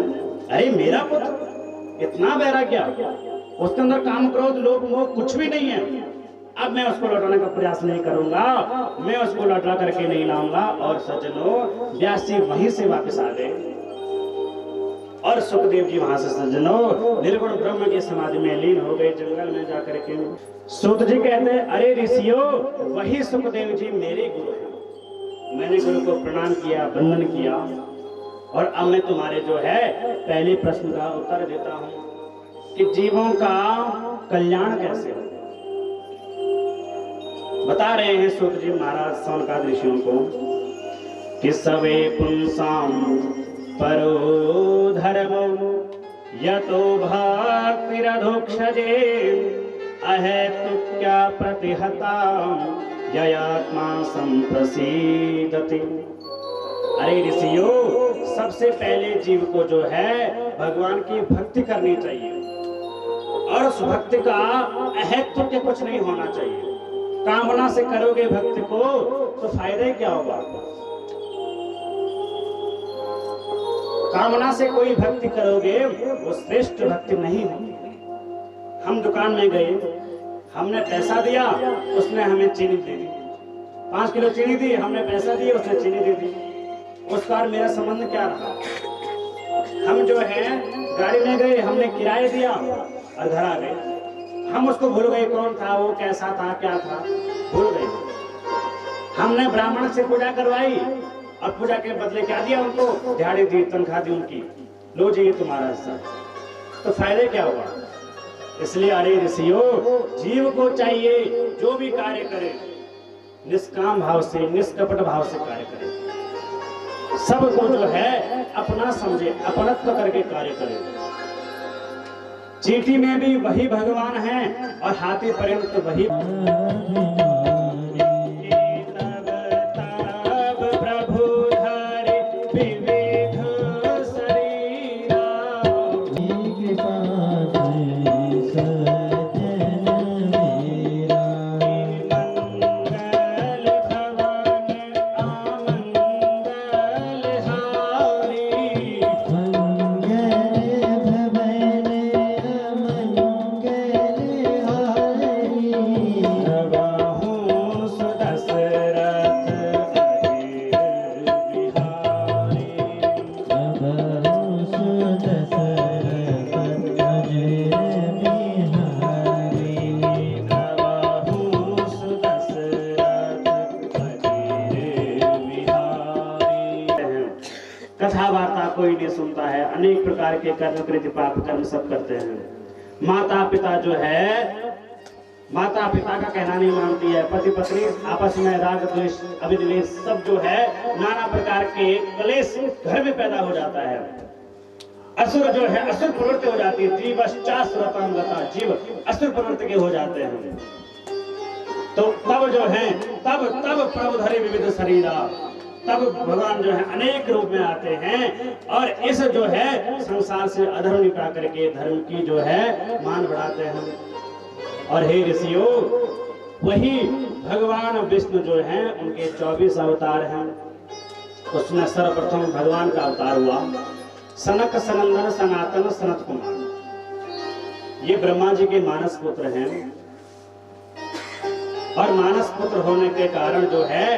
अरे मेरा पुत्र इतना वैराग्य, उसके अंदर काम, क्रोध, लोभ, मोह कुछ भी नहीं है, अब मैं उसको लौटाने का प्रयास नहीं करूंगा, मैं उसको लौटा करके नहीं लाऊंगा। और सज्जनों, व्यास जी वहीं से वापस आ गए और सुखदेव जी वहां से सज्जनों निर्गुण ब्रह्म की समाधि में लीन हो गए, जंगल में जाकर के। सूत जी कहते हैं, अरे ऋषियों, वही सुखदेव जी मेरे गुरु हैं, मैंने गुरु को प्रणाम किया, वंदन किया और अब मैं तुम्हारे जो है पहले प्रश्न का उत्तर देता हूं कि जीवों का कल्याण कैसे हो। बता रहे हैं सूत जी महाराज सौनकादि ऋषियों को कि सवे पुंसाम परो धर्मो यतो भक्तिरधोक्षजे अहेतुक्या प्रतिहता ययात्मा संप्रसीदति। अरे ऋषियों, सबसे पहले जीव को जो है भगवान की भक्ति करनी चाहिए और उस भक्ति का अहेतुक्य कुछ नहीं होना चाहिए। कामना से करोगे भक्ति को तो फायदा क्या होगा? कामना से कोई भक्ति करोगे वो श्रेष्ठ भक्ति नहीं होगी। हम दुकान में गए, हमने पैसा दिया, उसने हमें चीनी दे दी, 5 किलो चीनी दी, हमने पैसा दिया, उसने चीनी दे दी, उसका और मेरा संबंध क्या रहा? हम जो है गाड़ी में गए, हमने किराया दिया और घर आ गए, हम उसको भूल गए कौन था वो, कैसा था, क्या था, भूल गए। हमने ब्राह्मण से पूजा करवाई और पूजा के बदले क्या दिया उनको? दिहाड़ी दी, तनख्वाह दी उनकी, लो जी ये तुम्हारा हिस्सा। तो फायदे क्या हुआ? इसलिए अरे ऋषियों, जीव को चाहिए जो भी कार्य करे निष्काम भाव से, निष्कपट भाव से कार्य करे, सबको जो है अपना समझे, अपनत्व करके कार्य करे। चींटी में भी वही भगवान है और हाथी पर्यंत वही। कथा वार्ता कोई नहीं सुनता है, अनेक प्रकार के कर्म कृत्य पाप कर्म सब करते हैं। माता पिता जो है, माता पिता का कहना नहीं मानती है, पति पत्नी आपस में राग द्वेष अभिद्वेष सब जो है नाना प्रकार के क्लेश घर में पैदा हो जाता है। असुर जो है असुर प्रवृत्ति हो जाती है, जीवश्चासुरतां गता, जीव असुर प्रवृत्ति के हो जाते हैं। तो तब जो है तब प्रभु धरे विविध शरीरा, तब भगवान जो है अनेक रूप में आते हैं और इस जो है संसार से अधर्म निपटा करके धर्म की जो है मान बढ़ाते हैं। और हे ऋषियों, वही भगवान विष्णु जो हैं उनके 24 अवतार हैं। उसमें सर्वप्रथम भगवान का अवतार हुआ सनक सनंदन सनातन सनत कुमार। ये ब्रह्मा जी के मानस पुत्र हैं और मानस पुत्र होने के कारण जो है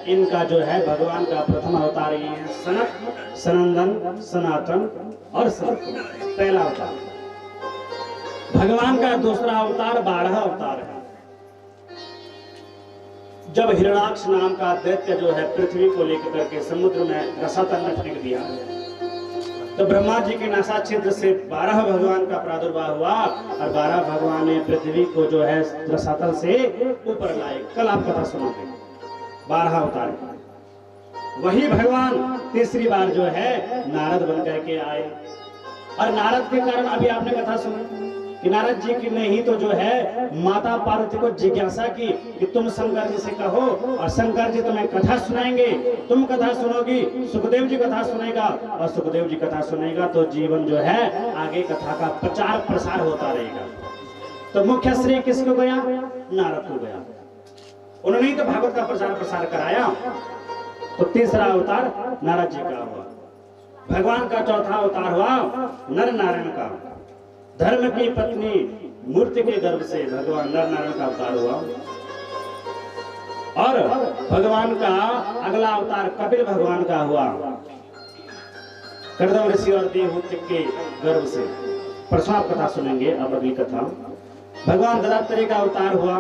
इनका जो है भगवान का प्रथम अवतार ये है सनक सनंदन सनातन और सनत कुमार, पहला अवतार। भगवान का दूसरा अवतार 12 अवतार है। जब हिरणाक्ष नाम का दैत्य जो है पृथ्वी को लेकर करके समुद्र में रसातल में फेंक दिया, तो ब्रह्मा जी के नासा छिद्र से 12 भगवान का प्रादुर्भाव हुआ और 12 भगवान ने पृथ्वी को जो है रसातल से ऊपर लाए। कल आप कथा सुनोगे 12 अवतार। वही भगवान तीसरी बार जो है नारद बन करके आए और नारद के कारण अभी आपने कथा सुनी कि नारद जी की ने ही तो जो है माता पार्वती को जिज्ञासा की कि तुम शंकर जी से कहो और शंकर जी तुम्हें कथा सुनाएंगे, तुम कथा सुनोगी, सुखदेव जी कथा सुनेगा और सुखदेव जी कथा सुनेगा तो जीवन जो है आगे कथा का प्रचार प्रसार होता रहेगा। तो मुख्य श्रेय किसको गया? नारद को गया। उन्होंने ही तो भागवत का प्रचार प्रसार कराया। तो तीसरा अवतार नारद जी का हुआ। भगवान का चौथा अवतार हुआ नर नारायण का। धर्म की पत्नी मूर्ति के गर्भ से भगवान नर नारायण का अवतार हुआ। और भगवान का अगला अवतार कपिल भगवान का हुआ, कर्दम ऋषि और देवहूति के गर्भ से। परसों आप कथा सुनेंगे। अब अगली कथा भगवान दत्तात्रेय का अवतार हुआ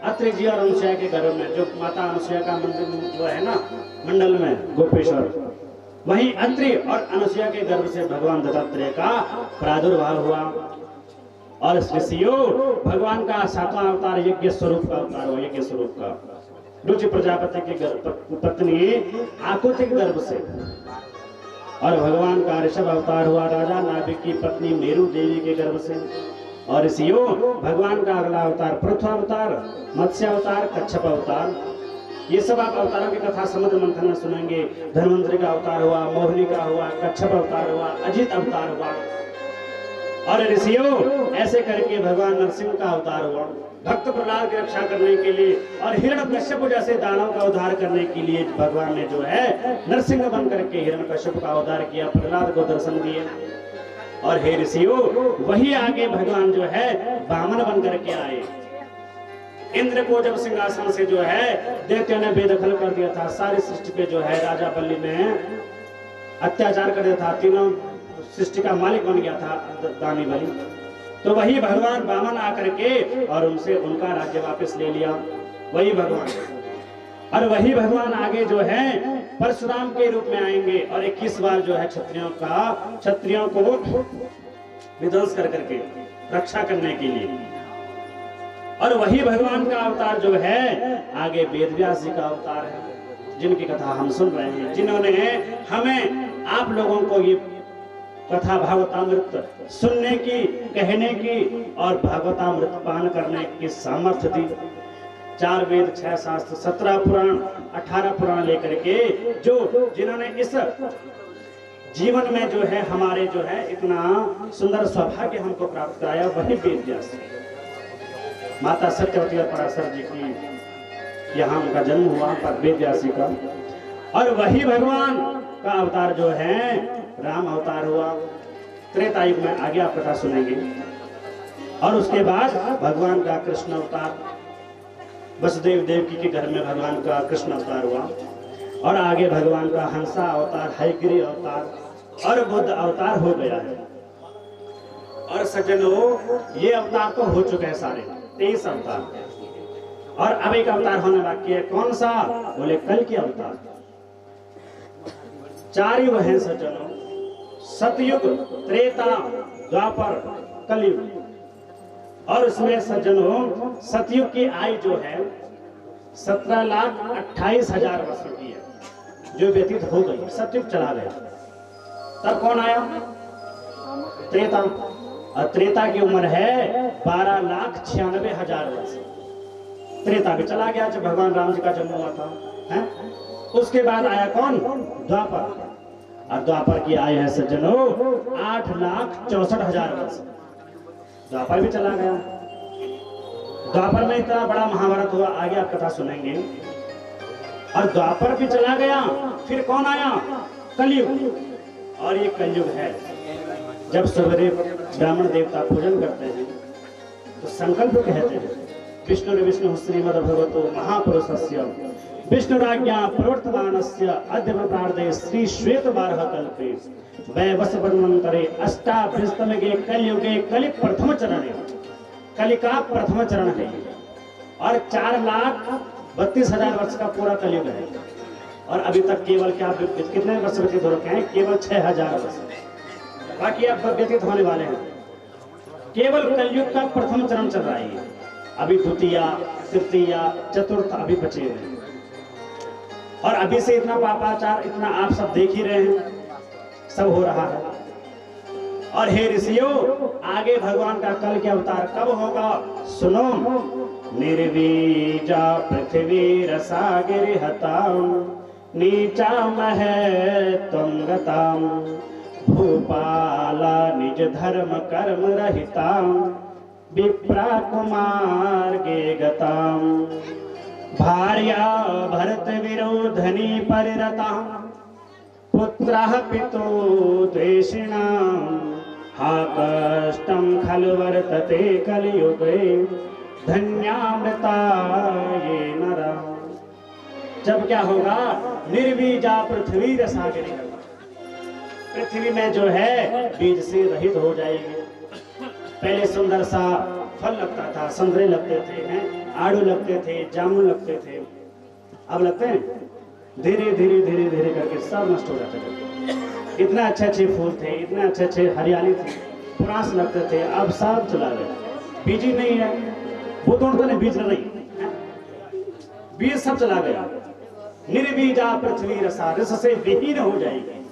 अत्रि जी और अनुसुईया के गर्भ में। जो माता अनुसुईया का मंदिर वो है ना मंडल में गोपेश्वर, वहीं अत्रि और अनुसुईया के गर्भ से भगवान दत्तात्रेय का प्रादुर्भाव हुआ। और ऋषियों, भगवान का 7वां अवतार यज्ञ स्वरूप का अवतार हुआ। यज्ञ स्वरूप का रुचि प्रजापति की पत्नी आकुति के गर्भ से। और भगवान का ऋषभ अवतार हुआ राजा नाभिक की पत्नी मेरु देवी के गर्भ से। और ऋषियों, भगवान का अगला अवतार पृथ्वी अवतार, मत्स्य अवतार, कच्छप अवतार। ये सब आप अवतारों की कथा समुद्र मंथन में सुनेंगे। धन्वंतरि का अवतार हुआ, मोहिनी का हुआ, कच्छप अवतार हुआ, अजित अवतार हुआ। और ऋषियों ऐसे करके भगवान नरसिंह का अवतार हुआ, भक्त प्रहलाद की रक्षा करने के लिए और हिरण्यकश्यप जैसे दानव का उद्धार करने के लिए भगवान ने जो है नरसिंह बन करके हिरण्यकश्यप का उद्धार किया, प्रहलाद को दर्शन दिए। और हे ऋषियों वही आगे भगवान जो है वामन बन करके आए। इंद्र को जब सिंहासन से जो है दैत्यों ने बेदखल कर दिया था, सारी सृष्टि पे जो है राजा बलि में अत्याचार कर दिया था, तीनों सृष्टि का मालिक बन गया था दानी बलि, तो वही भगवान वामन आकर के और उनसे उनका राज्य वापस ले लिया, वही भगवान। और वही भगवान आगे जो है परशुराम के रूप में आएंगे और 21 बार जो है क्षत्रियों को विध्वंस कर करके रक्षा करने के लिए। और वही भगवान का अवतार जो है आगे वेदव्यास जी का अवतार है, जिनकी कथा हम सुन रहे हैं, जिन्होंने हमें आप लोगों को ये कथा भागवतामृत सुनने की, कहने की और भागवतामृत पान करने की सामर्थ्य दी। 4 वेद 6 शास्त्र 17 पुराण 18 पुराण लेकर के जो जिन्होंने इस जीवन में जो है हमारे जो है इतना सुंदर सौभाग्य हमको प्राप्त कराया, वही वेदव्यास माता सत्यवती और पराशर जी की यहाँ उनका जन्म हुआ पर वेदव्यास जी का। और वही भगवान का अवतार जो है राम अवतार हुआ, त्रेता युग में आगे आप कथा सुनेंगे। और उसके बाद भगवान का कृष्ण अवतार, वसुदेव देवकी के घर में भगवान का कृष्ण अवतार हुआ। और आगे भगवान का हंसा अवतार, हयग्रीव अवतार और बुद्ध अवतार हो गया है। और सज्जनों ये अवतार तो हो चुके हैं सारे 23 अवतार, और अब एक अवतार होने बाकी है। कौन सा? बोले कल के अवतार। 4 युग हैं सज्जनों, सतयुग, त्रेता, द्वापर, कलयुग। और उसमें सज्जनों सतयुग की आयु जो है 17,28,000 वर्षों की है, जो व्यतीत हो गई, सतयुग चला गया। तब कौन आया? त्रेता। और त्रेता की उम्र है 12,96,000 वर्ष। त्रेता भी चला गया जब भगवान राम जी का जन्म हुआ था, है? उसके बाद आया कौन? द्वापर। और द्वापर की आयु है सज्जनों 8,64,000 वर्ष। द्वापर भी चला गया। द्वापर में इतना बड़ा महाभारत हुआ, आगे आप कथा सुनेंगे। और द्वापर भी चला गया, फिर कौन आया? कलयुग। और ये कलयुग है जब सवेरे ब्राह्मण देवता पूजन करते हैं तो संकल्प कहते हैं, विष्णु श्रीमद् भगवतो महापुरुषस्य विष्णुराज्ञा प्रवर्तमानस्य अद्य प्रार्थे श्री श्वेत बारह कल्पे वैवस्वन्वन्तरे अष्टाविंशतमे कलयुगे कलि प्रथम चरण है। कलि का प्रथम चरण है और 4,32,000 वर्ष का पूरा कलयुग है। और अभी तक केवल क्या कितने वर्ष व्यतीत हो रखे हैं? केवल 6,000 वर्ष, बाकी अब व्यतीत होने वाले हैं। केवल कलयुग का प्रथम चरण चल रहा है, अभी द्वितीया, तृतीया, चतुर्थ अभी बचे हुए हैं। और अभी से इतना पापाचार, इतना आप सब देख ही रहे हैं, सब हो रहा है। और हे ऋषियों आगे भगवान का कल के अवतार कब होगा सुनो। निर्वीजा पृथ्वी रसागिरि हताम नीचा महे तुंगताम भूपाला निज धर्म कर्म रहिताम विप्रा कुमार गे गताम भार्या भरत विरोधनी परिरता पुत्रः पितो द्वेषिणाम् हा कष्टं खलु वर्तते कलियुगे धन्यामृता ये नरा। जब क्या होगा? निर्बीजा पृथ्वी रसागिरि, पृथ्वी में जो है बीज से रहित हो जाएगी। पहले सुंदर सा फल लगता था, संतरे लगते थे, हैं, आड़ू लगते थे, जामुन लगते थे, अब लगते हैं धीरे धीरे धीरे धीरे करके सब नष्ट हो जाते थे। इतने अच्छे अच्छे फूल थे, इतने अच्छे अच्छे हरियाली थी, पुरास लगते थे, अब सब चला गया। बीज ही नहीं है, वो तोड़ते नहीं, बीज नहीं, बीज सब चला गया। निर्बीजा पृथ्वी रसा, रस से विहीन हो जाएगी।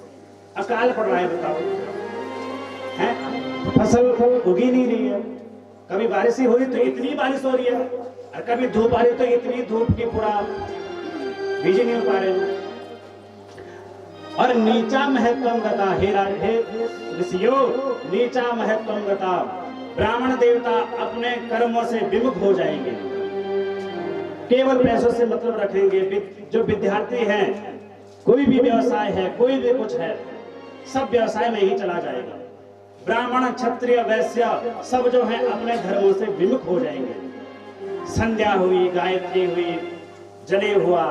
अकाल पड़ रहा है, बताओ, है? फसल उगी नहीं रही है। कभी बारिश ही हो रही तो इतनी बारिश हो रही है, और कभी धूप आ रही तो इतनी धूप की पूरा बीज नहीं हो पा रहे। और नीचा महत्वम गता, हे ऋषियों, नीचा महत्वम गता, ब्राह्मण देवता अपने कर्मों से विमुख हो जाएंगे, केवल पैसों से मतलब रखेंगे। जो विद्यार्थी हैं, कोई भी व्यवसाय है, कोई भी कुछ है, सब व्यवसाय में ही चला जाएगा। ब्राह्मण, क्षत्रिय, वैश्य सब जो है अपने धर्मों से विमुख हो जाएंगे। संध्या हुई, गायत्री हुई, जने हुआ,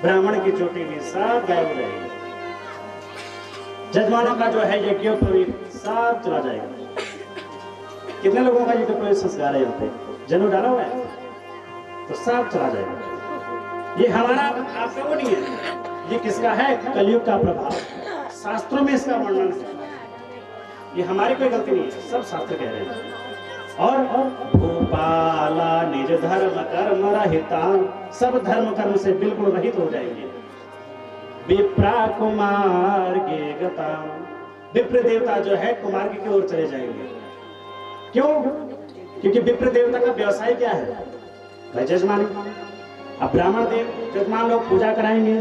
ब्राह्मण की चोटी में सब गायब हो जाएंगे। जजमानों का जो है यज्ञोपवीत सब चला जाएगा। कितने लोगों का यज्ञोपवीत संस्कार है यहाँ पे? जनेऊ डाला हुआ है तो सब चला जाएगा। ये हमारा आपका वो नहीं है, ये किसका है? कलयुग का प्रभाव। शास्त्रों में इसका वर्णन है, ये हमारी कोई गलती नहीं है, सब शास्त्र कह रहे हैं। और भूपाला निज धर्म कर्म रहिता, सब धर्म कर्म से बिल्कुल रहित हो जाएंगे। विप्रा कुमार के गता, विप्र देवता जो है कुमार की ओर चले जाएंगे। क्यों? क्योंकि विप्र देवता का व्यवसाय क्या है? भाई जजमान। अब ब्राह्मण देव जजमान लोग पूजा कराएंगे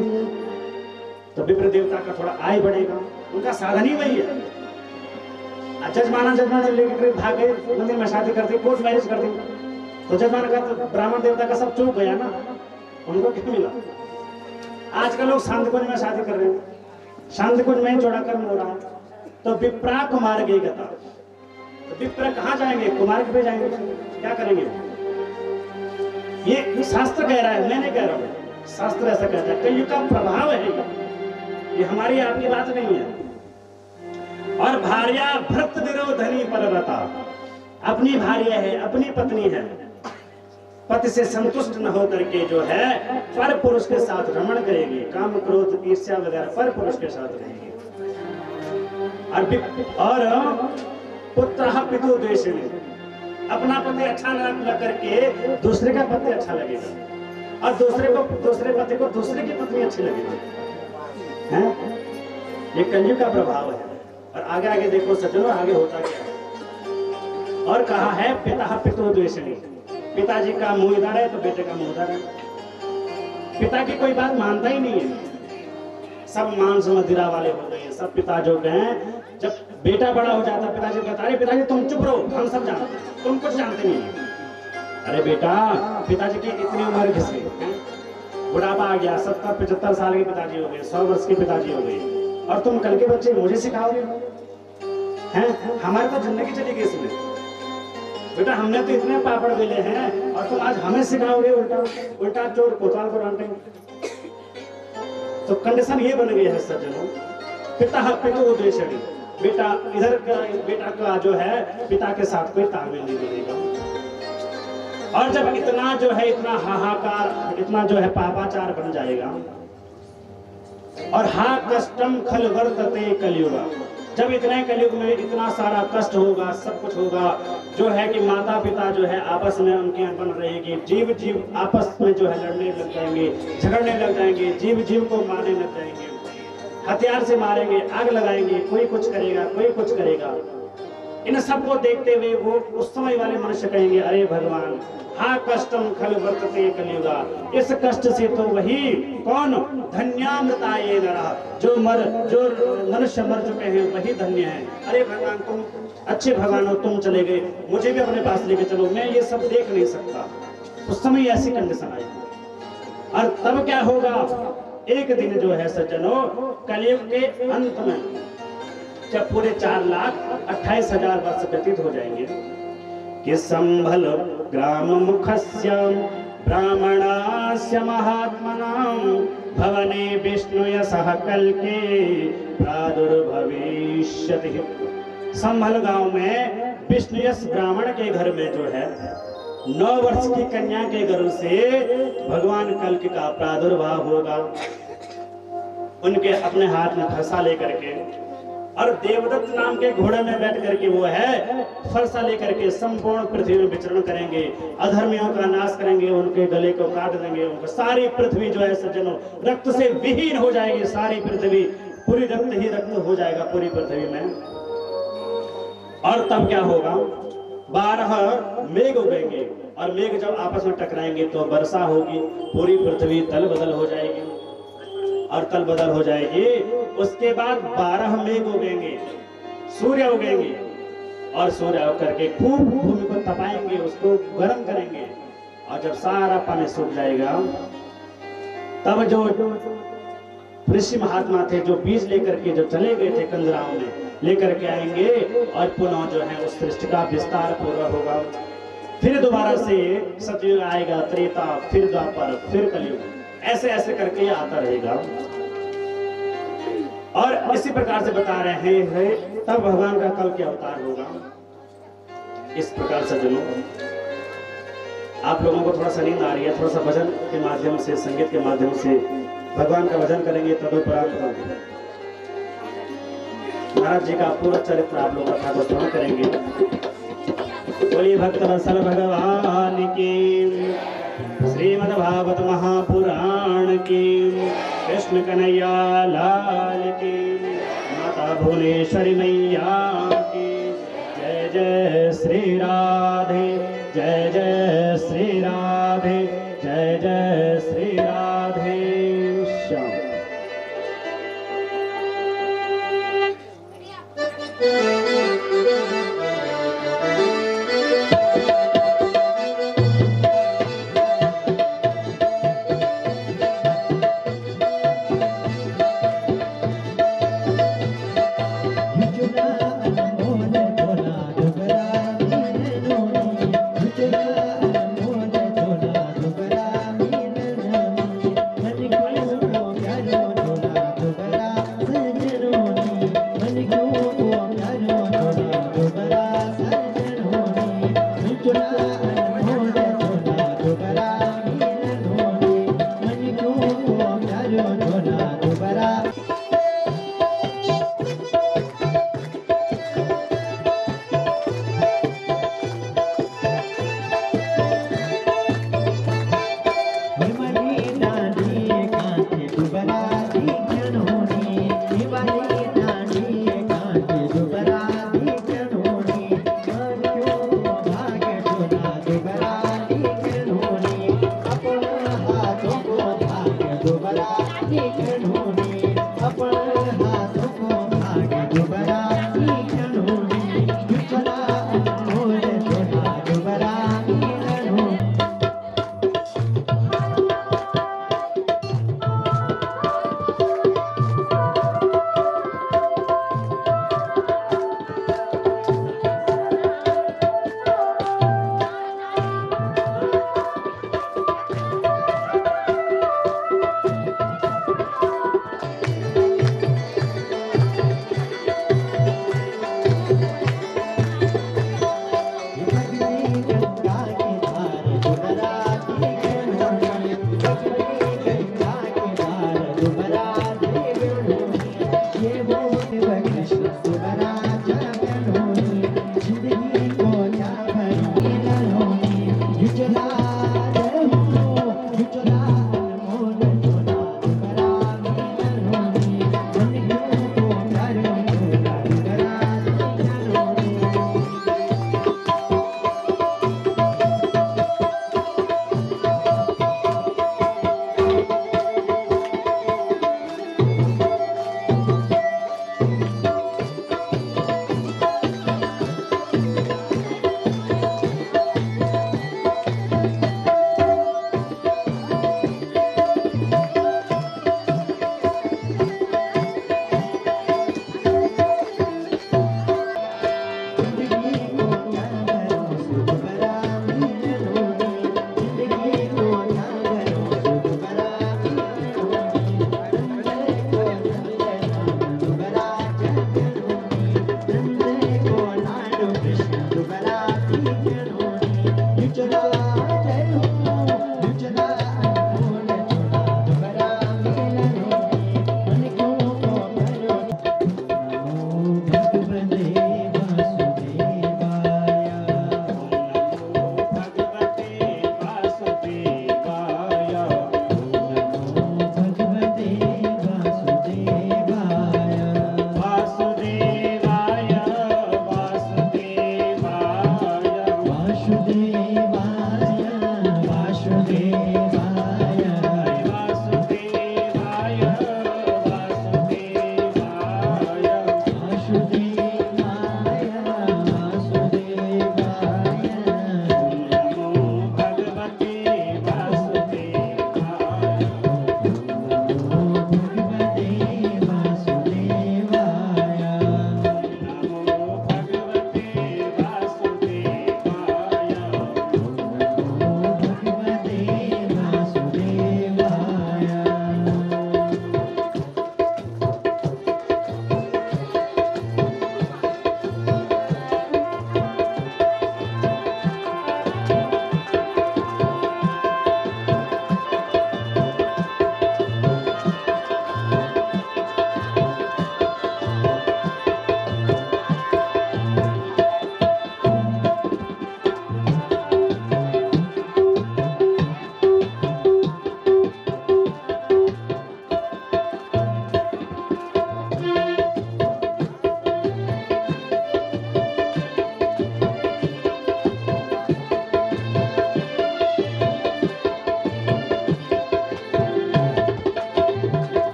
तो विप्र देवता का थोड़ा आय बढ़ेगा, उनका साधन ही वही है। जजमान लेकर भागे, मंदिर में शादी कर दी, कोर्ट मैरिज कर दी, तो जजमान का तो ब्राह्मण देवता का सब चूक गया ना, उनको क्या मिला? आजकल लोग शांति कुंज में शादी कर रहे हैं, शांति कुंज में जोड़ा कर्म हो रहा है। तो विप्रा कुमार के गता, तो विप्र कहाँ जाएंगे? कुमार पे जाएंगे। क्या करेंगे? ये शास्त्र कह रहा है, मैं नहीं कह रहा हूँ, शास्त्र ऐसा कहता है। कलयुग का प्रभाव है ये हमारी आपकी बात नहीं है। और भार्या भृत विरोधनी पररता, अपनी भार्या है, अपनी पत्नी है, पति से संतुष्ट न होकर के जो है पर पुरुष के साथ रमण करेगी, काम क्रोध ईर्ष्या वगैरह पर पुरुष के साथ रहेगी। और पुत्र पितु द्वेषिणी, अपना पति अच्छा न लग करके दूसरे का पति अच्छा लगेगा, और दूसरे पति को दूसरे की पत्नी अच्छी लगेगी। हैं? ये कलयुग का प्रभाव है। और आगे आगे देखो सज्जनों, आगे होता क्या है। और कहा है पिता पितु द्वेषिणी, पिताजी का मुंह इधर है तो बेटे का मुंह उधर है। पिता की कोई बात मानता ही नहीं है, सब मान समझिरा वाले हो गए। सब पिता जो हैं, जब बेटा बड़ा हो जाता पिताजी कहता, अरे पिताजी तुम चुप रहो, हम सब जानते हैं, तुम कुछ जानते नहीं। अरे बेटा, पिताजी की इतनी उम्र किसकी? बुढ़ापा आ गया, 70-75 साल के पिताजी हो गए, 100 वर्ष के पिताजी हो गए, और तुम कल के बच्चे मुझे सिखाओगे? हैं? हमारी तो जिंदगी चली गई इसमें। बेटा हमने तो इतने पापड़ बेले हैं और तुम आज हमें सिखाओगे उल्टा चोर कोतवाल को डांटेंगे। तो कंडीशन ये बन गई है सज्जनों, पिता पितु द्वेषिणी, बेटा इधर का बेटा का जो है पिता के साथ कोई तालमेल नहीं बनेगा। और जब इतना जो है, इतना हाहाकार, इतना जो है पापाचार बन जाएगा। और हा कष्टम खल वर्तते कलयुगा, जब इतने कलयुग में इतना सारा कष्ट होगा, सब कुछ होगा, जो है कि माता पिता जो है आपस में उनकी अनबन रहेगी, जीव जीव आपस में जो है लड़ने लग जाएंगे, झगड़ने लग जाएंगे, जीव जीव को मारने लग जाएंगे, हथियार से मारेंगे, आग लगाएंगे, कोई कुछ करेगा, कोई कुछ करेगा। इन सबको देखते हुए वो उस समय वाले मनुष्य कहेंगे, अरे भगवान, हा कष्टम खल वर्तते कलयुगा, इस कष्ट से तो वही कौन धन्यामृताये नरः, जो मनुष्य मर चुके हैं वही धन्य है। अरे भगवान, तुम अच्छे भगवान हो, तुम चले गए, मुझे भी अपने पास लेके चलो, मैं ये सब देख नहीं सकता। उस समय ऐसी कंडीशन आएगी। और तब क्या होगा? एक दिन जो है सज्जनों, कलयुग के अंत में, जब पूरे 4,28,000 वर्ष व्यतीत हो जाएंगे, कि संभल ग्राम मुखस्य ब्राह्मणास्य महात्मनां भवने विष्णुय सह कल्के प्रादुर्भविष्यति। संभल गांव में विष्णुयस ब्राह्मण के घर में जो है 9 वर्ष की कन्या के गर्भ से भगवान कल्कि का प्रादुर्भाव होगा। उनके अपने हाथ में फरसा लेकर के, और देवदत्त नाम के घोड़े में बैठ करके वो है फरसा लेकर के संपूर्ण पृथ्वी में विचरण करेंगे, अधर्मियों का नाश करेंगे, उनके गले को काट देंगे, उनको सारी पृथ्वी जो है सज्जनों रक्त से विहीन हो जाएगी। सारी पृथ्वी पूरी रक्त ही रक्त हो जाएगा पूरी पृथ्वी में। और तब क्या होगा? 12 मेघ उगेंगे, और मेघ जब आपस में टकराएंगे तो वर्षा होगी, पूरी पृथ्वी तल बदल हो जाएगी। और तल बदल हो जाएगी, उसके बाद 12 मेघ उगेंगे, सूर्य उगेंगे, और सूर्य होकर के खूब भूमि को तपाएंगे, उसको गर्म करेंगे, और जब सारा पानी सूख जाएगा तब जो ऋषि महात्मा थे जो बीज लेकर के जो चले गए थे कंजराओं में, लेकर के आएंगे और पुनः जो है उस सृष्टि का विस्तार पूरा होगा। फिर दोबारा से सतयुग आएगा, त्रेता, फिर द्वापर, फिर कलयुग, ऐसे ऐसे करके ये आता रहेगा। और इसी प्रकार से बता रहे हैं तब भगवान का कल क्या अवतार होगा। इस प्रकार सज्जनों, आप लोगों को थोड़ा सा नींद आ रही है, थोड़ा सा भजन के माध्यम से, संगीत के माध्यम से भगवान का भजन करेंगे, तदुपरांत महाराज जी का पूरा चरित्र आप लोग कथा को श्रवण करेंगे। बोलिए भक्त वत्सल भगवान की, श्रीमद् भागवत महापुराण की, कृष्ण कन्हैया लाल की, माता भुवनेश्वरी मैया की। जय जय श्री राधे, जय जय श्री राधे, जय जय श्री राधे श्याम।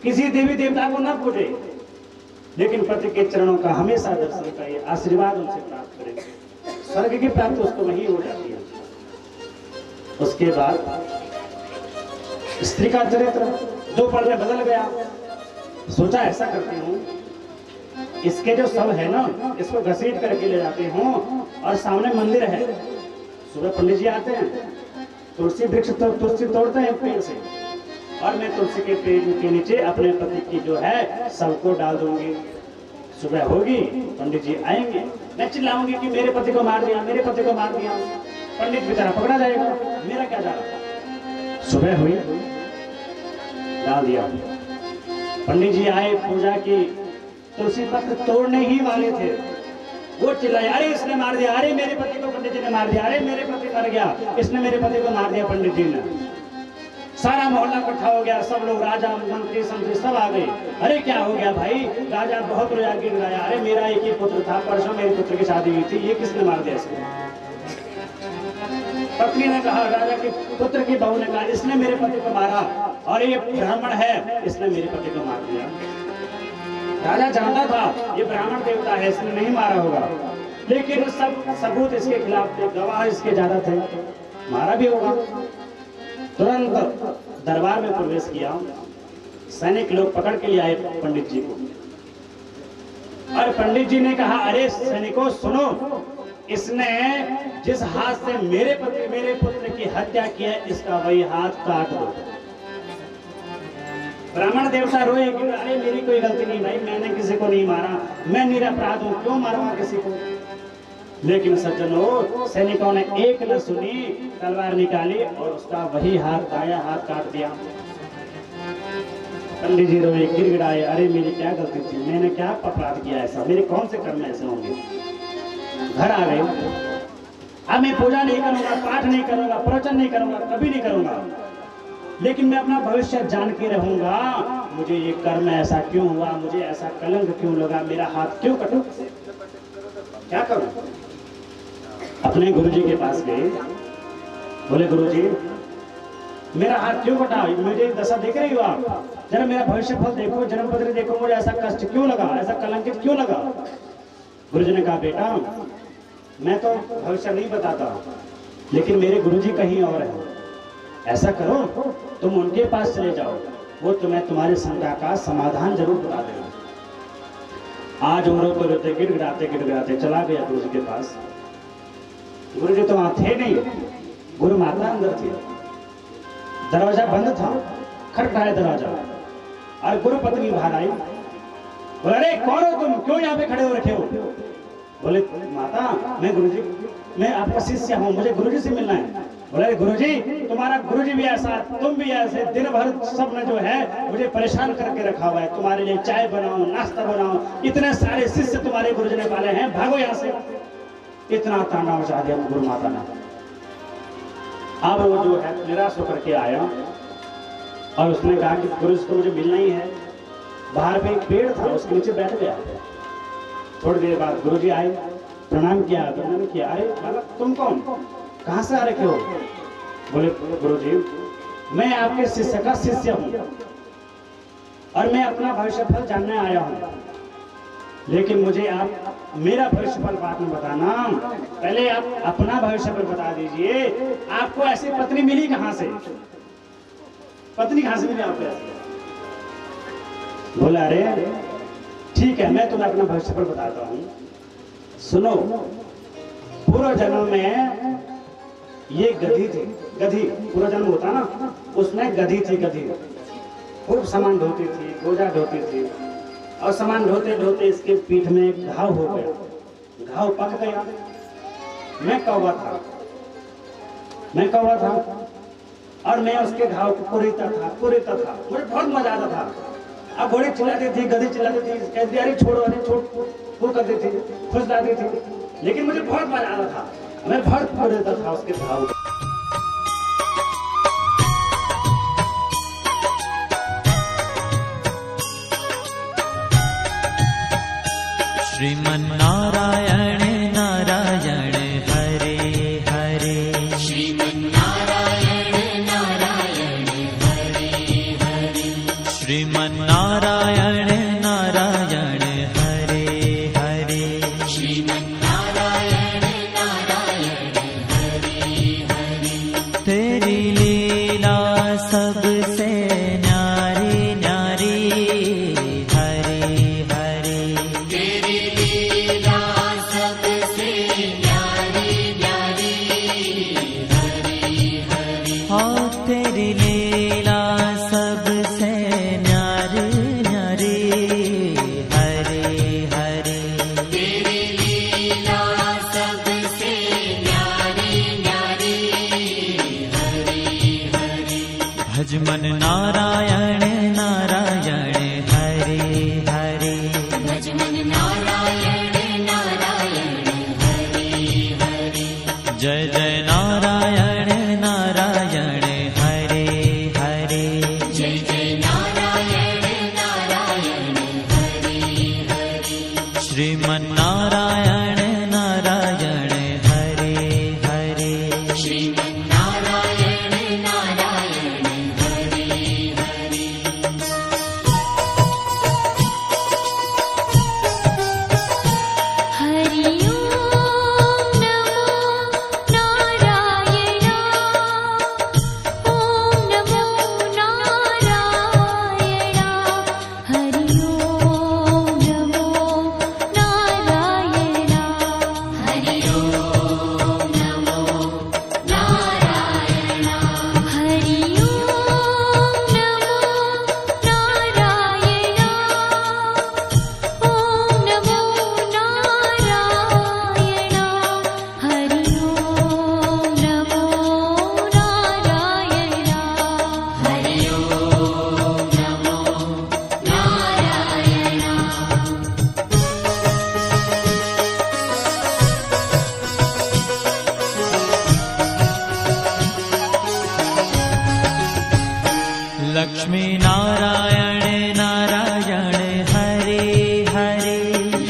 किसी देवी देवता को न पूजे, लेकिन पति के चरणों का हमेशा दर्शन करिए, आशीर्वाद उनसे प्राप्त करें, स्वर्ग की प्राप्ति उसको वही हो जाती है। उसके बाद स्त्री का चरित्र दो पल में बदल गया। सोचा ऐसा करती हूँ, इसके जो सब है ना, इसको घसीट करके ले जाते हूँ और सामने मंदिर है। सुबह पंडित जी आते हैं, तुलसी वृक्ष तो तुलसी तोड़ते हैं पेड़ से, और मैं तुलसी के पेड़ के नीचे अपने पति की जो है सबको डाल दूंगी। सुबह होगी, पंडित जी आएंगे, मैं चिल्लाऊंगी कि मेरे पति को मार दिया, मेरे पति को मार दिया। पंडित बेचारा पकड़ा जाएगा, मेरा क्या जा रहा। सुबह हुई, डाल दिया। पंडित जी आए, पूजा की, तुलसी पत्र तोड़ने ही वाले थे, वो चिल्लाए, अरे इसने मार दिया, अरे मेरे पति को पंडित जी ने मार दिया, अरे मेरे पति मर गया, इसने मेरे पति को मार दिया पंडित जी ने। सारा मोहल्ला इकट्ठा हो गया, सब लोग, राजा मंत्री संतरी सब आ गए। अरे क्या हो गया भाई? राजा बहुत रोया, गिर गया, अरे मेरा एक ही पुत्र था, परसों मेरे पुत्र की शादी हुई थी, ये किसने मार दिया इसको? पत्नी ने कहा, राजा के पुत्र की बहू ने कहा, इसने मेरे पति को मारा, और ये ब्राह्मण है, इसने मेरे पति को मार दिया। राजा जानता था ये ब्राह्मण देवता है, इसने नहीं मारा होगा, लेकिन सब सबूत इसके खिलाफ थे, गवाह इसके ज्यादा थे, मारा भी होगा। तुरंत दरबार में प्रवेश किया, सैनिक लोग पकड़ के ले आए पंडित जी को, और पंडित जी ने कहा, अरे सैनिकों सुनो, इसने जिस हाथ से मेरे पुत्र की हत्या की है, इसका वही हाथ काट दो। ब्राह्मण देवता रोए कि अरे मेरी कोई गलती नहीं भाई, मैंने किसी को नहीं मारा, मैं निरपराध हूं, क्यों मारूंगा किसी को। लेकिन सज्जनों, सैनिकों ने एक न सुनी, तलवार निकाली और उसका वही हाथ, दाया हाथ काट दिया। पंडित जी रोए, गिड़गिड़ाए, अरे मेरी क्या गलती थी, मैंने क्या अपराध किया ऐसा, मेरे कौन से कर्म ऐसे होंगे। घर आ गए, अब मैं पूजा नहीं करूंगा, पाठ नहीं करूंगा, प्रवचन नहीं करूंगा, कभी नहीं करूंगा, लेकिन मैं अपना भविष्य जान के रहूंगा। मुझे ये कर्म ऐसा क्यों हुआ, मुझे ऐसा कलंक क्यों लगा, मेरा हाथ क्यों कटा, क्या करूं। अपने गुरुजी के पास गए, बोले गुरुजी मेरा हाथ क्यों कटा, मुझे दशा देख रही हो आप, जरा मेरा भविष्य फल देखो, जन्मपत्र देखो, मुझे ऐसा कष्ट क्यों लगा, ऐसा कलंकित क्यों लगा। गुरुजी ने कहा, बेटा मैं तो भविष्य नहीं बताता, लेकिन मेरे गुरुजी कहीं और है, ऐसा करो तुम उनके पास चले जाओ, वो तुम्हें तुम्हारी शंका का समाधान जरूर बता देगा। आज वो रोते रोते गिड़गिड़ाते चला गया गुरुजी के पास। गुरुजी तो वहां थे नहीं, गुरु माता अंदर थी, दरवाजा बंद था, खटखटाया दरवाजा, और गुरु पत्नी बाहर आई, बोले अरे कौन हो तुम, क्यों यहाँ पे खड़े हो रखे हो। बोले माता मैं आपका शिष्य हूँ, मुझे गुरुजी से मिलना है। बोले गुरुजी तुम्हारा गुरुजी भी ऐसा, तुम भी ऐसे, दिन भर सबने जो है मुझे परेशान करके रखा हुआ है, तुम्हारे लिए चाय बनाऊं, नाश्ता बनाऊं, इतने सारे शिष्य तुम्हारे गुरुजी ने पाले हैं, भागो यहाँ से। इतना तांडव मचा दिया गुरु माता ने। अब वो जो है निराश होकर के आया और उसने कहा कि गुरुजी को मुझे मिलना ही है। बाहर पे एक पेड़ था, उसके नीचे बैठ गया। थोड़ी देर बाद गुरुजी आए, प्रणाम किया, प्रणाम किया, अरे बालक तुम कौन, कहां से आ रखे हो। बोले गुरुजी मैं आपके शिष्य का शिष्य हूं और मैं अपना भविष्य फल जानने आया हूं, लेकिन मुझे आप मेरा भविष्य फल बाद में बताना, पहले आप अपना भविष्य फल बता दीजिए। आपको ऐसी पत्नी मिली कहां से, पत्नी कहां से मिली आपको ऐसी। बोला अरे ठीक है मैं तुम्हें अपना भविष्य फल बताता हूं, सुनो। पूर्व जन्म में ये गधी थी, गधी पूरा जन्म होता ना, उसमें गधी थी, गधी खूब सामान ढोती थी, बोझा ढोती थी, और सामान ढोते ढोते इसके पीठ में एक घाव हो गया, घाव पक गया। मैं कौवा था और मैं उसके घाव को कुरेता था, मुझे बहुत मजा आता था। अब घोड़ी चिल्लाती थी, गधी चिल्लाती थी, कहती अरे छोड़ो, अरे छोड़, वो करती थी, खुश लाती थी, लेकिन मुझे बहुत मजा आता था, मैं बहुत कुरेता था उसके घाव। श्रीमन्नारायण नारायण हरे हरे, श्रीमन्नारायण नारायण हरे हरे, श्रीमन्नारायण नारायण हरे हरे श्रीमन्नारायण नारायण हरे हरे तेरी लीला सबसे न्यारी न्यारी हरे हरे तेरी लीला सबसे न्यारी न्यारी हरे हरे हो तेरी लीला सबसे न्यारी न्यारी हरे हरे तेरी लीला सबसे न्यारी न्यारी हरे हरे भजमन नारायण नारायण हरे हरे भजमन नारायण नारायण हरे हरे जय जय नारायण नारायण हरे हरे जय जय नारायण नारायण हरे हरे श्रीमन्नारायण नारायण हरे हरे श्रीमन्नारायण नारायण हरे हरे हरि ओम नमो नारायण ओम नमो नारायण हरि ओम नमो नारायण हरि ओम नमो नारायण हरि ओम नमो नारायण ओम नमो नारायण हरि ओम नमो नारायण हरि ओम नमो नारायण लक्ष्मी नारायण नारायण हरे हरे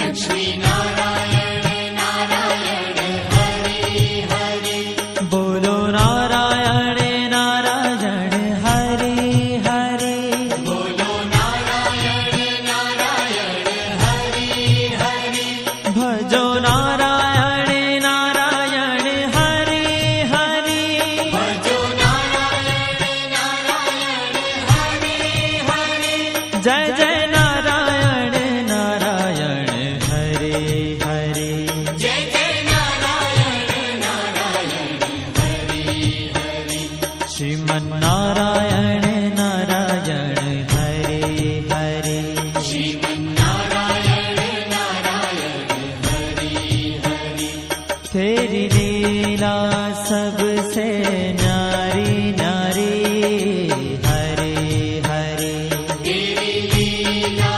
लक्ष्मी नारायण नारायण हरे हरे बोलो नारायण नारायण हरे हरे बोलो नारायण नारायण हरे हरे भजो नारायण नारायण हरे हरे भजो नारायण नारायण हरे हरे जय जय नारायण नारायण हरे हरे जय जय नारायण नारायण हरे हरे श्रीमन्नारायण नारायण हरे हरे श्रीमन्नारायण नारायण हरे हरे तेरी लीला सबसे न्यारी न्यारी हरे हरे तेरी लीला